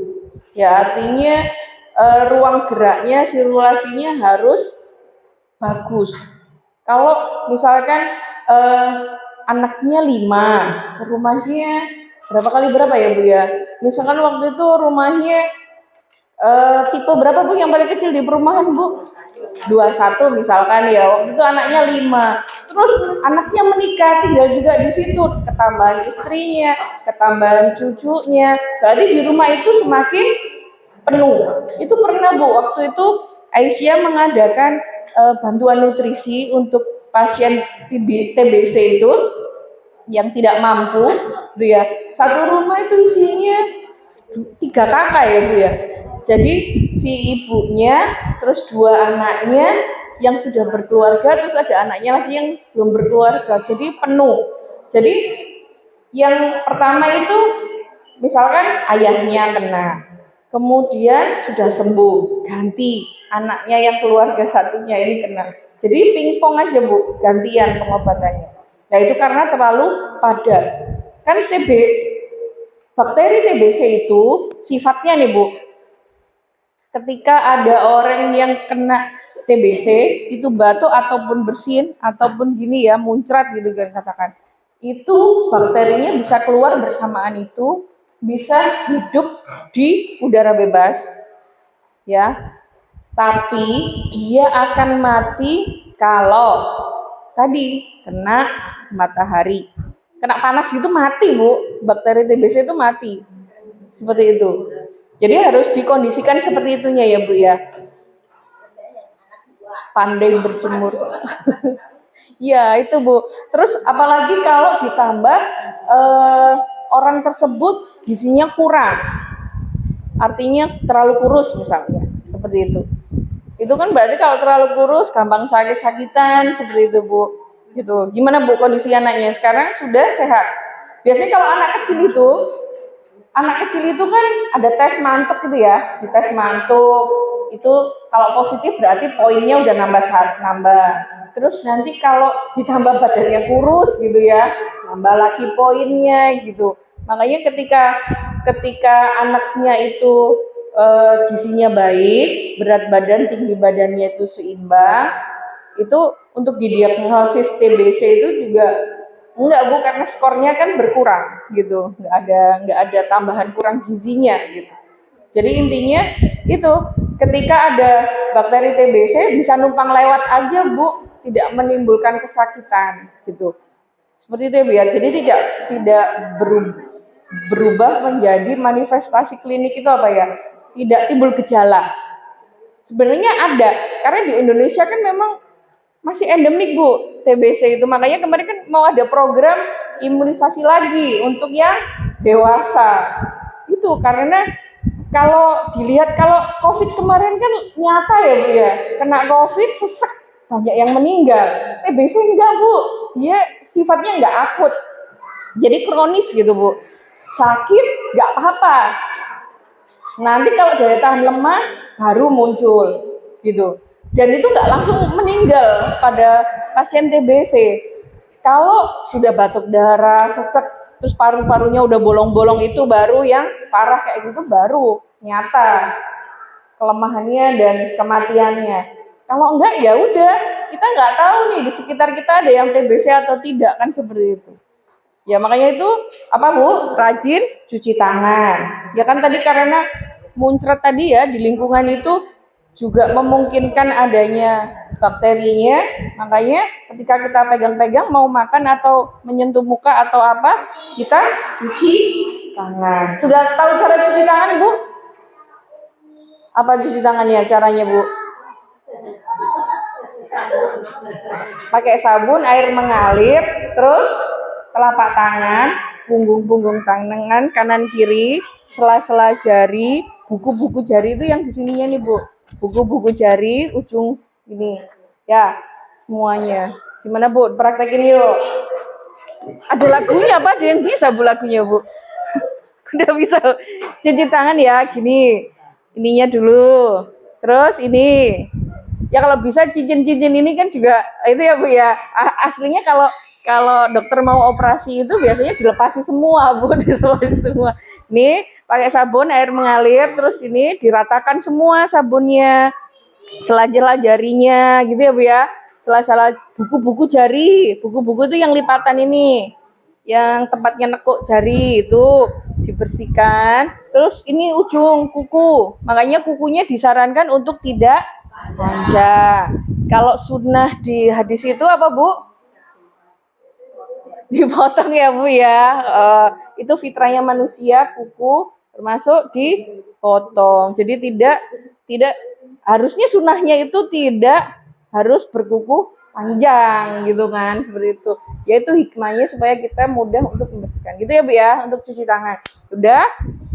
Ya artinya ruang geraknya, sirkulasinya harus bagus. Kalau misalkan anaknya 5, rumahnya berapa kali berapa ya Bu ya? Misalkan waktu itu rumahnya tipe berapa Bu yang paling kecil di perumahan Bu? 21 misalkan ya. Waktu itu anaknya 5. Terus anaknya menikah, tinggal juga di situ, ketambahan istrinya, ketambahan cucunya. Jadi di rumah itu semakin penuh. Itu pernah Bu, waktu itu Aisyah mengadakan bantuan nutrisi untuk pasien TBC itu yang tidak mampu, gitu ya. Satu rumah itu isinya 3 kakak ya Bu ya. Jadi si ibunya, terus 2 anaknya yang sudah berkeluarga, terus ada anaknya lagi yang belum berkeluarga. Jadi penuh. Jadi yang pertama itu misalkan ayahnya kena, kemudian sudah sembuh, ganti anaknya yang keluarga satunya ini kena. Jadi pingpong aja Bu, gantian pengobatannya. Nah itu karena terlalu padat. Kan bakteri TBC itu sifatnya nih Bu, ketika ada orang yang kena TBC itu batuk ataupun bersin ataupun gini ya muncrat gitu kan katakan, itu bakterinya bisa keluar bersamaan itu, bisa hidup di udara bebas ya, tapi dia akan mati kalau tadi kena matahari, kena panas gitu mati Bu, bakteri TBC itu mati seperti itu. Jadi harus dikondisikan seperti itunya ya Bu ya. Pandai berjemur. Ya itu Bu. Terus apalagi kalau ditambah orang tersebut gizinya kurang, artinya terlalu kurus misalnya, seperti itu. Itu kan berarti kalau terlalu kurus gampang sakit-sakitan seperti itu Bu. Gitu. Gimana Bu kondisi anaknya? Sekarang sudah sehat. Biasanya kalau anak kecil itu kan ada tes mantuk gitu ya, di tes mantuk itu kalau positif berarti poinnya udah nambah. Terus nanti kalau ditambah badannya kurus gitu ya, nambah lagi poinnya gitu. Makanya ketika anaknya itu gizinya baik, berat badan, tinggi badannya itu seimbang, itu untuk didiagnosis TBC itu juga enggak Bu, karena skornya kan berkurang gitu, nggak ada tambahan kurang gizinya gitu. Jadi intinya itu ketika ada bakteri TBC bisa numpang lewat aja Bu, tidak menimbulkan kesakitan gitu. Seperti itu ya Bu ya. Jadi tidak berubah menjadi manifestasi klinik itu apa ya? Tidak timbul gejala. Sebenarnya ada, karena di Indonesia kan memang masih endemik Bu TBC itu, makanya kemarin kan mau ada program imunisasi lagi untuk yang dewasa itu, karena kalau dilihat kalau COVID kemarin kan nyata ya Bu ya, kena COVID sesek banyak yang meninggal. TBC enggak Bu, dia sifatnya enggak akut, jadi kronis gitu Bu, sakit enggak apa-apa, nanti kalau daya tahan lemah baru muncul gitu. Dan itu nggak langsung meninggal pada pasien TBC. Kalau sudah batuk darah, sesek, terus paru-parunya udah bolong-bolong, itu baru yang parah kayak gitu, baru nyata kelemahannya dan kematiannya. Kalau enggak ya udah, kita nggak tahu nih di sekitar kita ada yang TBC atau tidak, kan seperti itu. Ya makanya itu apa Bu, rajin cuci tangan. Ya kan tadi karena muncrat tadi ya di lingkungan itu juga memungkinkan adanya bakterinya, makanya ketika kita pegang-pegang mau makan atau menyentuh muka atau apa, kita cuci tangan. Sudah tahu cara cuci tangan Bu? Apa cuci tangannya caranya Bu? Pakai sabun, air mengalir, terus telapak tangan, punggung tangan kanan kiri, sela-sela jari, buku-buku jari itu yang di sininya nih Bu. Buku-buku jari ujung ini. Ya, semuanya. Gimana Bu? Praktekin yuk. Ada lagunya apa? Ada yang bisa Bu lagunya Bu? Udah bisa. Cuci tangan ya, gini. Ininya dulu. Terus ini. Ya kalau bisa cincin-cincin ini kan juga itu ya Bu ya. Aslinya kalau dokter mau operasi itu biasanya dilepasi semua Bu, dilepasi semua. Nih pakai sabun, air mengalir, terus ini diratakan semua sabunnya, sela-sela jarinya gitu ya Bu ya. Sela-sela buku-buku jari, buku-buku itu yang lipatan ini, yang tempatnya nekuk jari itu dibersihkan. Terus ini ujung kuku, makanya kukunya disarankan untuk tidak panjang. Kalau sunnah di hadis itu apa Bu? Dipotong ya Bu ya. Itu fitrahnya manusia, kuku termasuk dipotong. Jadi tidak harusnya sunnahnya itu tidak harus berkuku panjang gitu kan, seperti itu. Yaitu hikmahnya supaya kita mudah untuk membersihkan. Gitu ya Bu ya, untuk cuci tangan. Udah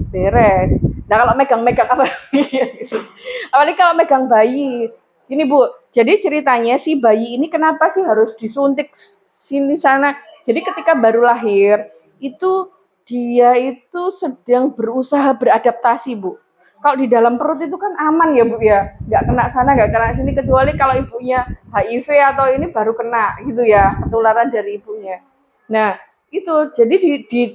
beres. Nah kalau megang-megang apa? Apalagi kalau megang bayi. Gini Bu, jadi ceritanya si bayi ini kenapa sih harus disuntik sini sana? Jadi ketika baru lahir itu dia itu sedang berusaha beradaptasi Bu. Kalau di dalam perut itu kan aman ya Bu ya, nggak kena sana nggak kena sini, kecuali kalau ibunya HIV atau ini baru kena gitu ya, ketularan dari ibunya. Nah itu jadi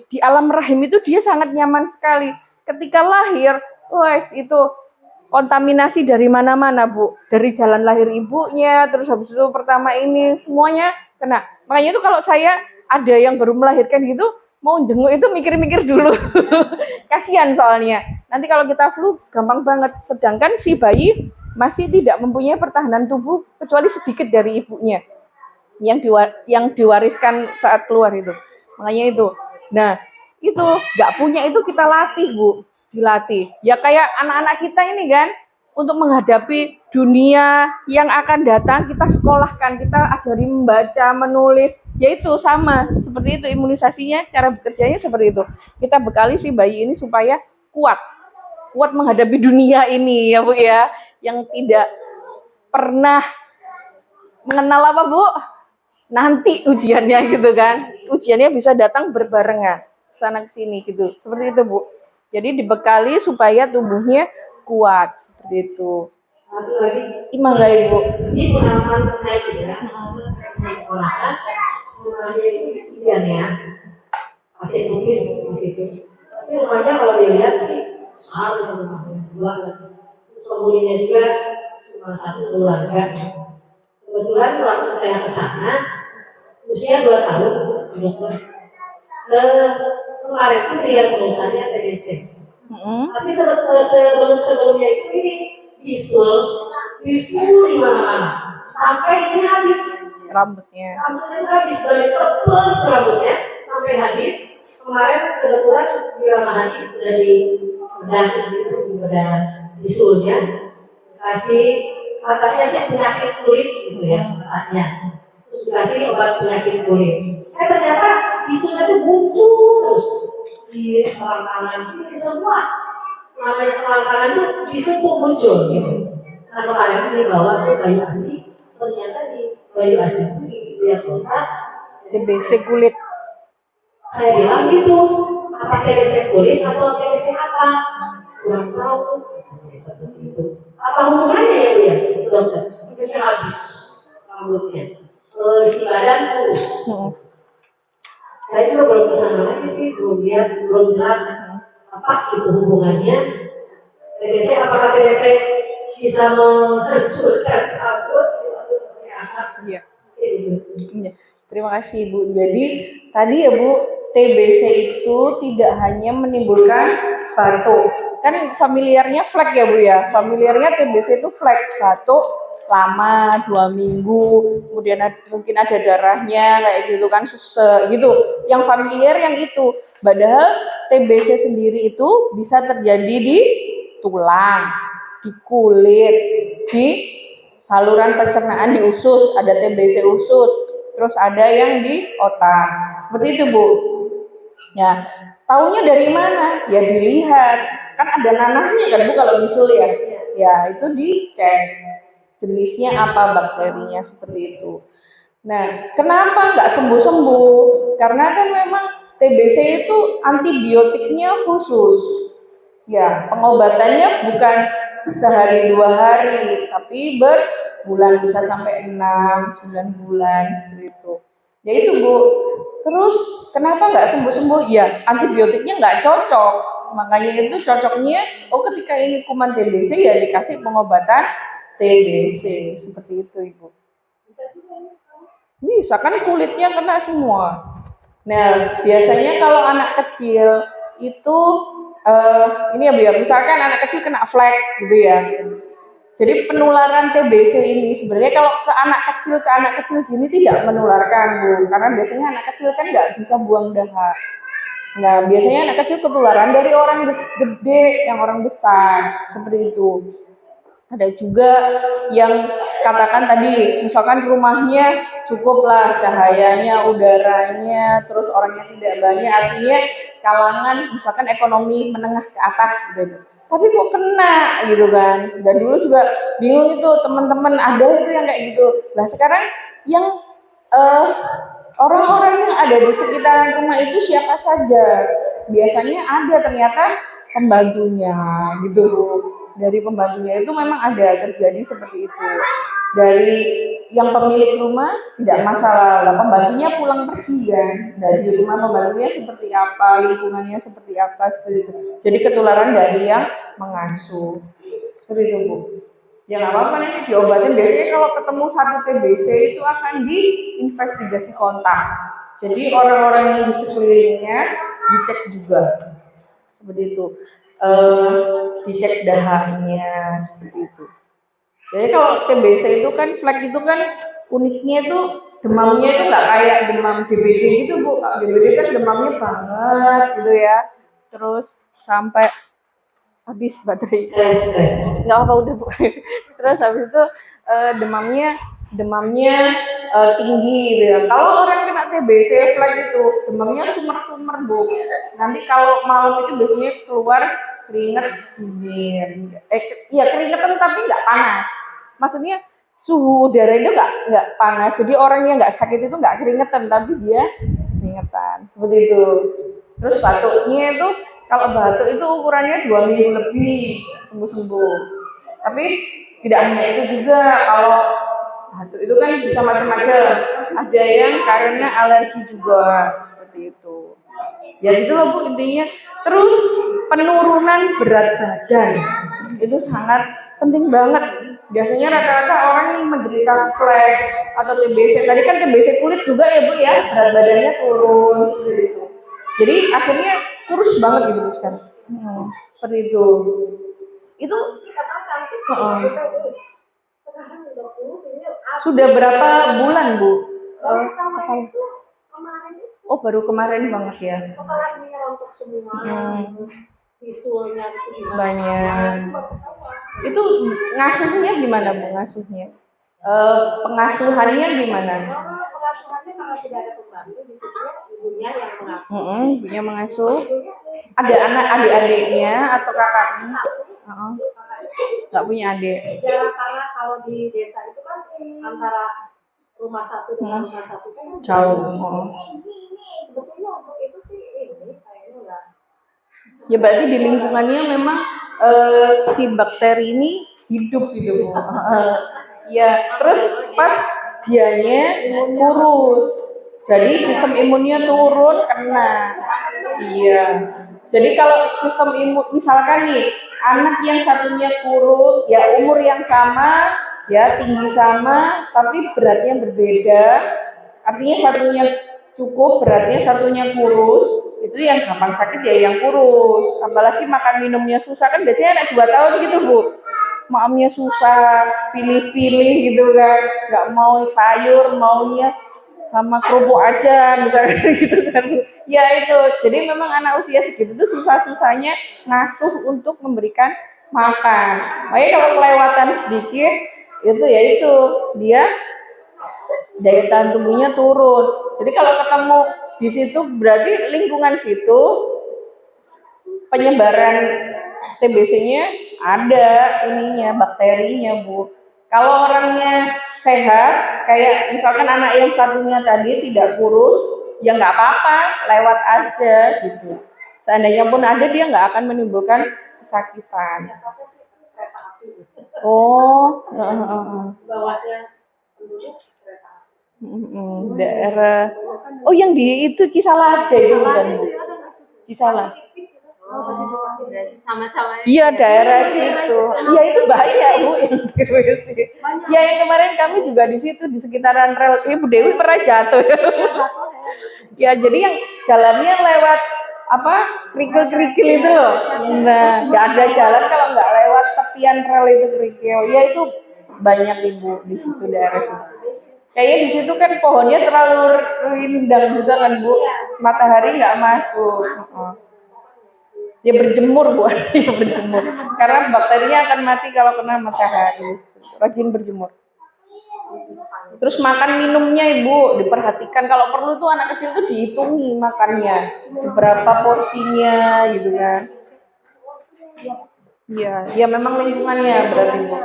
di alam rahim itu dia sangat nyaman sekali. Ketika lahir, wes itu kontaminasi dari mana-mana Bu, dari jalan lahir ibunya, terus habis itu pertama ini semuanya kena. Makanya itu kalau saya ada yang baru melahirkan gitu, mau jenguk itu mikir-mikir dulu. Kasihan soalnya. Nanti kalau kita flu gampang banget. Sedangkan si bayi masih tidak mempunyai pertahanan tubuh kecuali sedikit dari ibunya yang diwariskan saat keluar itu. Makanya itu. Nah, itu nggak punya itu kita latih Bu, dilatih. Ya kayak anak-anak kita ini kan, untuk menghadapi dunia yang akan datang kita sekolahkan, kita ajari membaca, menulis, yaitu sama seperti itu imunisasinya, cara bekerjanya seperti itu. Kita bekali si bayi ini supaya kuat, kuat menghadapi dunia ini ya Bu ya, yang tidak pernah mengenal apa Bu, nanti ujiannya gitu kan, ujiannya bisa datang berbarengan sana ke sini gitu, seperti itu Bu. Jadi dibekali supaya tubuhnya kuat seperti itu.
Satu lagi,
Gimana Ibu?
ini pengalaman saya juga. Saya punya keponakan, rumahnya itu di Sidian ya, pasien lukis di situ. Tapi rumahnya kalau dilihat sih besar rumahnya, dua. Terus penghuninya juga cuma satu keluarga. Kebetulan waktu saya ke sana, usia 2 tahun, dokter. Kemarin itu diagnosanya TBC. Tapi sebelumnya itu ini bisul di mana-mana sampai ini habis
Rambutnya
itu habis dari tebal ke rambutnya sampai habis. Kemarin kebetulan di Ramahani sudah bedah bisulnya, kasih katanya sih penyakit kulit gitu ya katanya, terus dikasih obat penyakit kulit. Ternyata bisulnya itu muncul terus di selangkangan sini semua, namanya selangkangan itu bisul muncul gitu. Nah kemarin dibawa ke Bayu Asih, ternyata di Bayu Asih itu didiagnosa
TBC kulit.
Saya bilang gitu, apa TBC kulit atau TBC apa? Kurang tahu. Seperti itu. Apa hubungannya ya Bu ya, dokter? Itu habis rambutnya, si badan kurus. Saya juga belum kesana lagi sih, belum jelas apa itu hubungannya. TBC apakah TBC bisa menghancurkan rambut atau seperti apa?
Iya. Iya. Terima kasih Bu. Jadi tadi ya Bu, TBC itu tidak hanya menimbulkan batuk. Kan familiarnya flek ya Bu ya. Familiarnya TBC itu flek, batuk lama 2 minggu, kemudian mungkin ada darahnya kayak gitu kan, sesek gitu. Yang familiar yang itu. Padahal TBC sendiri itu bisa terjadi di tulang, di kulit, di saluran pencernaan, di usus, ada TBC usus, terus ada yang di otak. Seperti itu Bu. Ya, taunya dari mana? Ya dilihat. Kan ada nanahnya kan Bu kalau bisul ya. Ya, itu dicek jenisnya apa, bakterinya seperti itu. Nah, kenapa nggak sembuh-sembuh? Karena kan memang TBC itu antibiotiknya khusus. Ya, pengobatannya bukan sehari 2 hari, tapi berbulan, bisa sampai 6, 9 bulan seperti itu. Ya itu Bu. Terus kenapa nggak sembuh-sembuh? Ya, antibiotiknya nggak cocok. Makanya itu cocoknya, ketika ini kuman TBC ya dikasih pengobatan TBC seperti itu Ibu. Bisa kan kulitnya kena semua. Nah, biasanya kalau anak kecil itu ini ya Bu ya, misalkan anak kecil kena flek gitu ya. Jadi penularan TBC ini sebenarnya kalau ke anak kecil gini tidak menularkan Bu, karena biasanya anak kecil kan nggak bisa buang dahak. Nah, biasanya anak kecil ketularan dari orang gede yang orang besar seperti itu. Ada juga yang katakan tadi, misalkan rumahnya cukup lah cahayanya, udaranya, terus orangnya tidak banyak, artinya kalangan misalkan ekonomi menengah ke atas gitu. Tapi kok kena gitu kan. Dan dulu juga bingung itu teman-teman ada itu yang kayak gitu. Nah sekarang yang eh, orang-orang yang ada di sekitaran rumah itu siapa saja? Biasanya ada ternyata pembantunya gitu. Dari pembantunya itu memang ada terjadi seperti itu. Dari yang pemilik rumah tidak masalah, lah pembantunya pulang pergi kan. Dari rumah pembantunya seperti apa, lingkungannya seperti apa, seperti itu. Jadi ketularan dari yang mengasuh. Seperti itu Bu. Ya nggak apa-apa nanti diobatin. Biasanya kalau ketemu satu TBC itu akan diinvestigasi kontak. Jadi orang-orang yang di sekelilingnya dicek juga. Seperti itu. Dicek dahanya seperti itu. Jadi kalau TBC itu kan flek itu kan uniknya itu demamnya itu nggak kayak demam DBD gitu Bu. DBD kan demamnya banget gitu ya. Terus sampai habis baterai. Nggak apa udah Bu. Terus habis itu demamnya tinggi gitu ya. Kalau orang kena TBC flek itu demamnya sumer-sumer Bu. Nanti kalau malam itu biasanya keluar keringet dingin. Iya keringetan tapi nggak panas. Maksudnya suhu udara itu nggak panas. Jadi orang yang nggak sakit itu nggak keringetan tapi dia keringetan. Seperti itu. Terus batuknya itu kalau batuk itu ukurannya 2 minggu lebih sembuh-sembuh. Tapi tidak hanya itu juga, kalau batuk itu kan bisa macam-macam. Ada yang karena alergi juga seperti itu. Ya itu loh Bu intinya. Terus penurunan berat badan itu sangat penting banget. Biasanya rata-rata orang yang menderita flek atau TBC, tadi kan TBC kulit juga ya Bu ya, berat badannya turun seperti itu. Jadi akhirnya kurus banget gitu kan. Seperti itu. Itu sudah berapa bulan Bu? Oh baru kemarin banget ya.
Setelah ini rontok semua, terus visualnya itu
banyak. Itu ngasuhnya gimana Bu? Ngasuhnya? Pengasuhannya gimana?
Pengasuhannya kalau tidak ada pembantu di situ ibunya yang mengasuh.
Ibunya mengasuh. Ada anak adik-adiknya atau kakaknya? Nggak punya adik.
Jarak karena kalau di desa itu kan antara rumah satu dengan rumah satu kan
jauh.
Sebetulnya untuk itu sih ini kayaknya enggak.
Ya berarti di lingkungannya memang si bakteri ini hidup gitu Bu. Ya terus pas dianya kurus, jadi sistem imunnya turun kena. Iya. Jadi kalau sistem imun misalkan nih anak yang satunya kurus, ya umur yang sama, ya tinggi sama, tapi beratnya berbeda. Artinya satunya cukup, beratnya satunya kurus, itu yang gampang sakit ya yang kurus. Apalagi makan minumnya susah kan biasanya anak 2 tahun gitu Bu. Makannya susah, pilih-pilih gitu kan, nggak mau sayur, maunya sama kerupuk aja misalnya gitu kan Bu. Ya itu, jadi memang anak usia segitu itu susah-susahnya ngasuh untuk memberikan makan. Makanya kalau kelewatan sedikit itu ya itu dia daya tahan tubuhnya turun. Jadi kalau ketemu di situ berarti lingkungan situ penyebaran TBC-nya ada ininya bakterinya Bu. Kalau orangnya sehat, kayak misalkan anak yang satunya tadi tidak kurus, ya nggak apa-apa, lewat aja gitu. Seandainya pun ada dia nggak akan menimbulkan kesakitan. Oh,
bawahnya penduduk kereta api.
Daerah. Oh yang di itu Cisalada itu kan Bu. Cisalada.
Sama-sama.
Iya daerah situ. Iya itu bahaya Bu yang TBC. Ya yang kemarin kami juga di situ di sekitaran rel. Ibu Dewi pernah jatuh. Ya jadi yang jalannya lewat apa kerikil-kerikil itu loh. Nah nggak ada jalan kalau nggak lewat tepian rel itu kerikil. Ya itu banyak Ibu di situ daerah situ. Kayaknya di situ kan pohonnya terlalu rindang juga kan Bu. Matahari nggak masuk. Ya berjemur Bu, ya berjemur. Karena bakterinya akan mati kalau kena matahari. Rajin berjemur. Terus makan minumnya Ibu diperhatikan, kalau perlu tuh anak kecil tuh dihitungi makannya seberapa porsinya gitu kan. Iya, ya memang lingkungannya berarti Bu.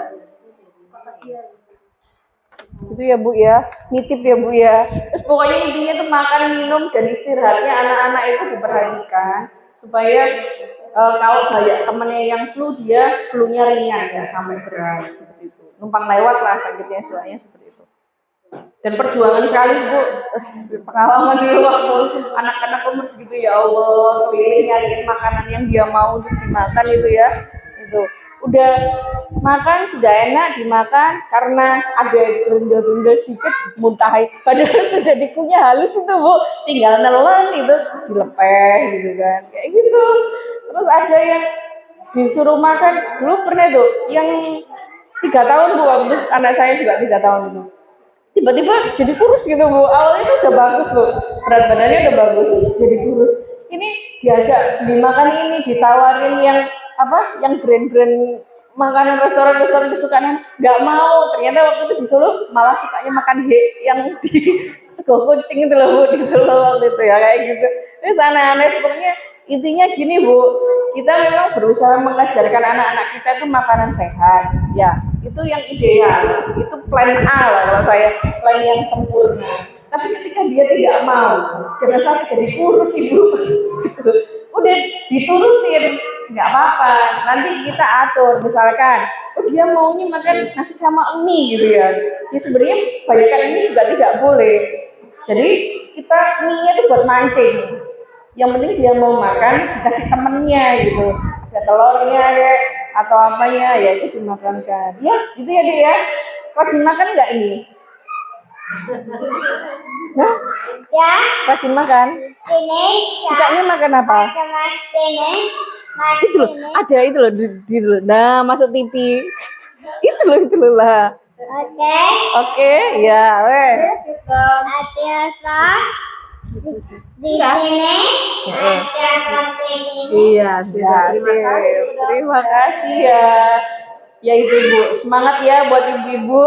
Itu ya Bu ya, nitip ya Bu ya. Terus pokoknya intinya tuh makan, minum, dan istirahatnya anak-anak itu diperhatikan supaya kalau banyak temennya yang flu, dia flu-nya ringan ya sampai berat seperti itu. Numpang lewat lah sakitnya istilahnya seperti itu. Dan perjuangan sekali Bu, pengalaman dulu waktu anak-anak umur segitu ya Allah, keliling nyariin makanan yang dia mau untuk dimakan itu ya. Itu udah makan sudah enak dimakan, karena ada benda-benda sedikit muntahin, padahal sudah dikunyah halus itu Bu, tinggal nelen itu dilepeh gitu kan, kayak gitu. Terus ada yang disuruh makan, dulu pernah tuh yang 3 tahun Bu, waktu anak saya juga 3 tahun itu tiba-tiba jadi kurus gitu Bu. Awalnya itu udah bagus loh, berat badannya udah bagus, jadi kurus. Ini diajak beli makan ini, ditawarin yang apa, yang brand-brand makanan restoran-restoran kesukaan, nggak mau. Ternyata waktu itu di Solo malah sukanya makan yang di sego kucing itu loh Bu, di Solo waktu itu ya kayak gitu. Terus aneh-aneh sebenarnya. Intinya gini Bu, kita memang berusaha mengajarkan anak-anak kita itu makanan sehat, ya itu yang ideal, itu plan A lah kalau saya, plan yang sempurna. Tapi ketika dia tidak mau, jangan sampai jadi kurus Ibu. Udah diturutin, nggak apa-apa, nanti kita atur, misalkan oh dia maunya makan nasi sama mie gitu ya, ya sebenarnya banyak ini juga tidak boleh. Jadi kita mie itu buat mancing, yang penting dia mau makan dikasih temennya gitu, ada telurnya ya atau apanya ya itu dimakankan ya gitu ya Dek ya. Rajin makan nggak ini? Hah?
Ya,
Rajin makan?
sini,
Sukanya makan apa?
sama sini,
Itu loh, ada itu loh di loh. Nah masuk TV itu loh lah.
Oke,
Oke ya weh.
ada sos di sini, ada sos ini.
Iya, sudah. Terima kasih ya. Ya itu Bu, semangat ya buat ibu-ibu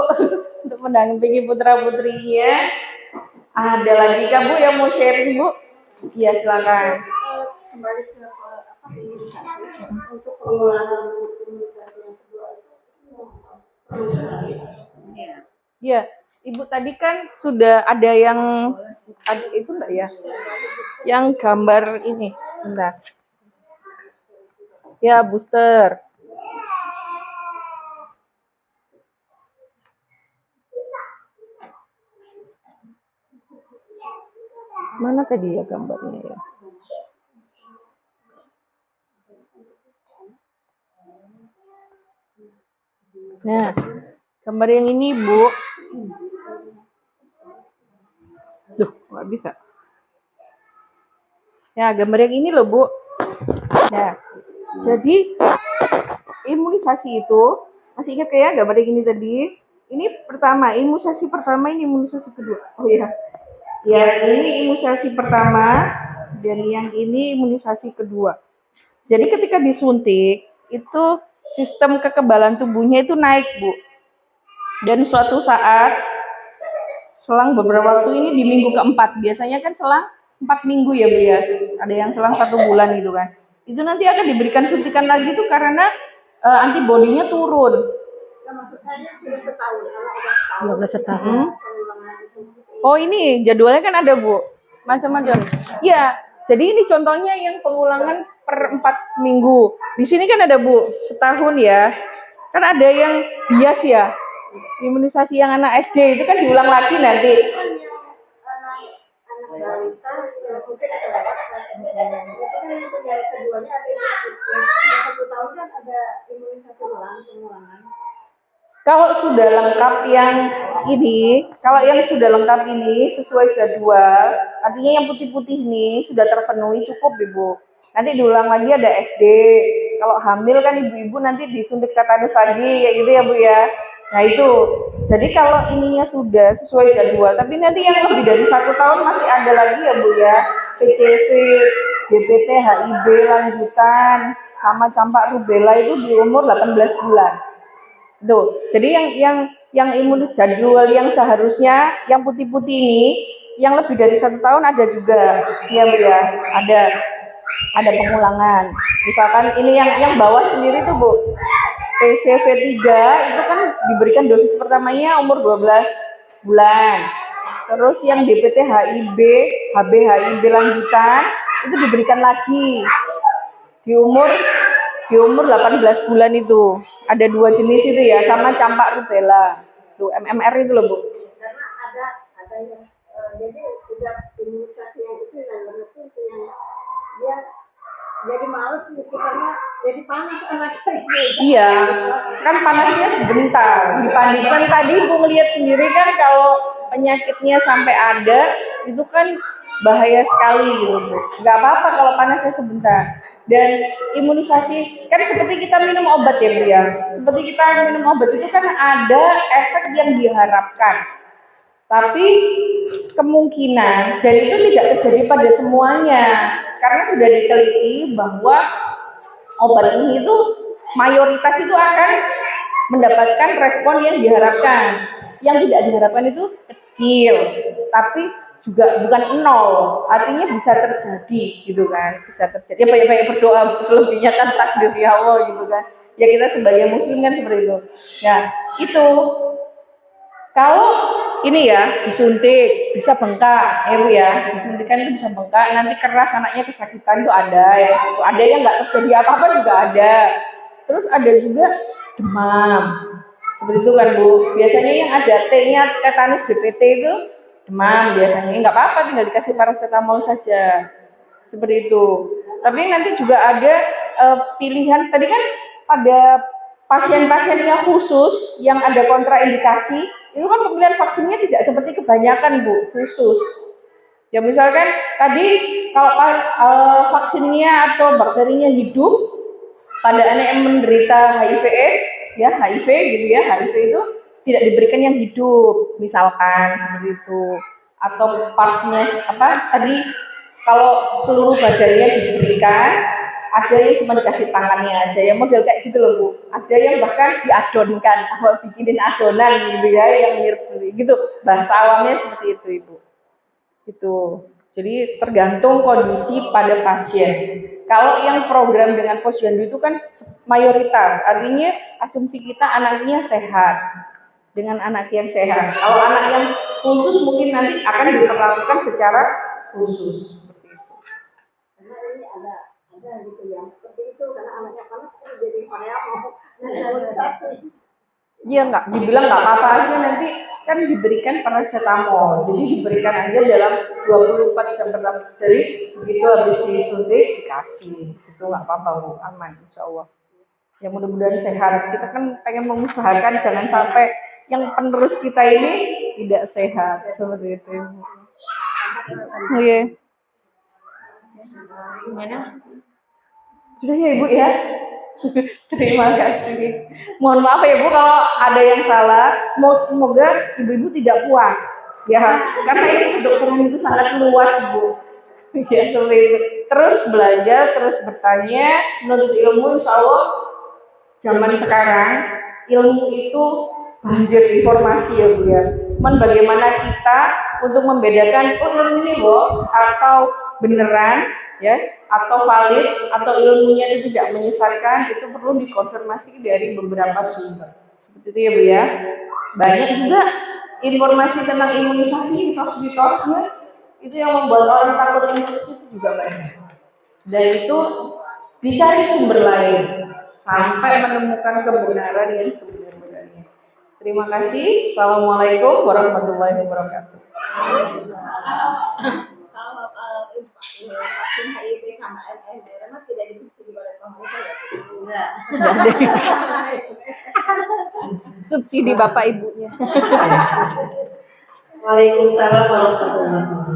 untuk mendampingi putra-putrinya. Ada lagi kah Bu yang mau sharing Bu? Iya silakan.
Kembali ke apa imunisasi untuk pengelolaan imunisasi yang kedua itu
Iya, Ibu tadi kan sudah ada yang itu enggak ya? Yang gambar ini, bentar. Ya, booster. Mana tadi ya gambarnya ya? Nah, gambar yang ini Bu. Duh, nggak bisa. Ya, gambar yang ini loh Bu. Nah, jadi imunisasi itu, masih ingat ya gambar yang ini tadi? Ini pertama, imunisasi pertama, ini imunisasi kedua. Oh ya, ya ini imunisasi pertama dan yang ini imunisasi kedua. Jadi ketika disuntik itu sistem kekebalan tubuhnya itu naik Bu. Dan suatu saat selang beberapa waktu ini di minggu keempat, biasanya kan selang 4 minggu ya Bu ya, ada yang selang 1 bulan gitu kan, itu nanti akan diberikan suntikan lagi tuh karena antibodinya turun.
maksud saya sudah setahun, kalau
Udah setahun. Oh ini jadwalnya kan ada Bu, macam-macam. Ya, jadi ini contohnya yang pengulangan per 4 minggu. Di sini kan ada Bu, setahun ya. Kan ada yang bias ya, imunisasi yang anak SD itu kan diulang lagi nanti.
anak balita mungkin ada lewat itu kan yang keduanya ada yang sudah 1 tahun kan ada imunisasi pengulangan.
Kalau sudah lengkap yang ini, kalau yang sudah lengkap ini sesuai jadwal, artinya yang putih-putih ini sudah terpenuhi cukup Ibu. Nanti diulang lagi ada SD. Kalau hamil kan ibu-ibu nanti disuntik tetanus lagi, kayak gitu ya Bu ya. Nah itu Jadi kalau ininya sudah sesuai jadwal, tapi nanti yang lebih dari 1 tahun masih ada lagi ya Bu ya. PCV, DPT, HIV lanjutan, sama campak rubella itu di umur 18 bulan. Tuh, jadi yang imunis jadwal yang seharusnya yang putih-putih ini, yang lebih dari 1 tahun ada juga, ya Bu ya, ada pengulangan. Misalkan ini yang bawah sendiri tuh Bu, PCV 3 itu kan diberikan dosis pertamanya umur 12 bulan. Terus yang DPT HIB, HB HIB lanjutan itu diberikan lagi di umur 18 bulan itu. Ada 2 jenis itu ya, sama campak rubella. Tuh MMR itu loh Bu.
Karena ada yang jadi udah imunisasi yang itu yang yang dia jadi males gitu karena jadi panas anaknya gitu.
Iya, kan panasnya sebentar. Dibandingkan tadi Bu ngelihat sendiri kan kalau penyakitnya sampai ada, itu kan bahaya sekali gitu Bu. Nggak apa-apa kalau panasnya sebentar. Dan imunisasi kan seperti kita minum obat ya Bu ya. Seperti kita minum obat itu kan ada efek yang diharapkan. Tapi kemungkinan dan itu tidak terjadi pada semuanya karena sudah diteliti bahwa obat ini itu mayoritas itu akan mendapatkan respon yang diharapkan. Yang tidak diharapkan itu kecil, tapi juga bukan nol. Artinya bisa terjadi gitu kan, bisa terjadi. Ya banyak-banyak berdoa, selebihnya kan takdir ya Allah gitu kan. Ya kita sebagai muslim kan seperti itu. Ya itu. Kalau ini ya disuntik bisa bengkak ya Bu ya, disuntikan itu bisa bengkak, nanti keras anaknya kesakitan itu ada ya, itu ada yang nggak terjadi apa-apa juga ada. Terus ada juga demam seperti itu kan Bu. Biasanya yang ada T-nya tetanus DPT itu demam biasanya, nggak apa-apa tinggal dikasih paracetamol saja seperti itu. Tapi nanti juga ada pilihan tadi kan pada pasien-pasien yang khusus yang ada kontraindikasi itu kan pemilihan vaksinnya tidak seperti kebanyakan Bu, khusus. Ya misalkan tadi kalau vaksinnya atau bakterinya hidup pada anak yang menderita HIV/AIDS, ya HIV gitu ya, HIV itu tidak diberikan yang hidup, misalkan seperti itu. Atau partnya apa tadi kalau seluruh badannya diberikan, ada yang cuma dikasih tangannya aja, yang model kayak gitu loh Bu. Ada yang bahkan diadonkan, kalau bikinin adonan gitu ya, yang mirip seperti gitu. Bahasa awamnya seperti itu Ibu. Itu. Jadi tergantung kondisi pada pasien. Kalau yang program dengan posyandu itu kan mayoritas, artinya asumsi kita anaknya sehat dengan anak yang sehat. Kalau anak yang khusus mungkin nanti akan diperlakukan secara khusus.
Ada gitu yang seperti itu karena anaknya panas kan jadi Korea mau imunisasi.
Iya nggak, dibilang nggak apa-apa aja nanti kan diberikan paracetamol, jadi diberikan aja dalam 24 jam pertama dari begitu habis disuntik dikasih, itu nggak apa-apa Bu, aman insya Allah. Ya mudah-mudahan sehat. Kita kan pengen mengusahakan jangan sampai yang penerus kita ini tidak sehat seperti itu. Oke. Gimana? Sudah ya Ibu ya. Terima kasih. Mohon maaf ya Bu kalau ada yang salah. Semoga ibu-ibu tidak puas ya, karena ini kedokteran itu sangat luas Bu. Ya seperti itu. Terus belajar, terus bertanya, menuntut ilmu. Insya Allah zaman sekarang ilmu itu banjir informasi ya Bu ya. Cuman bagaimana kita untuk membedakan ilmu ini box atau beneran ya, atau valid, atau ilmunya itu tidak menyesatkan, itu perlu dikonfirmasi dari beberapa sumber. Seperti itu ya Bu ya. Banyak juga informasi tentang imunisasi, mitos-mitosnya itu yang membuat orang takut imunisasi itu juga banyak. Dan itu dicari sumber lain sampai menemukan kebenaran yang sebenarnya. Terima kasih. Assalamualaikum warahmatullahi wabarakatuh.
Vaksin HIV sama MMR memang tidak disubsidi oleh pemerintah ya?
Enggak. Subsidi bapak ibunya.
Waalaikumsalam warahmatullahi wabarakatuh.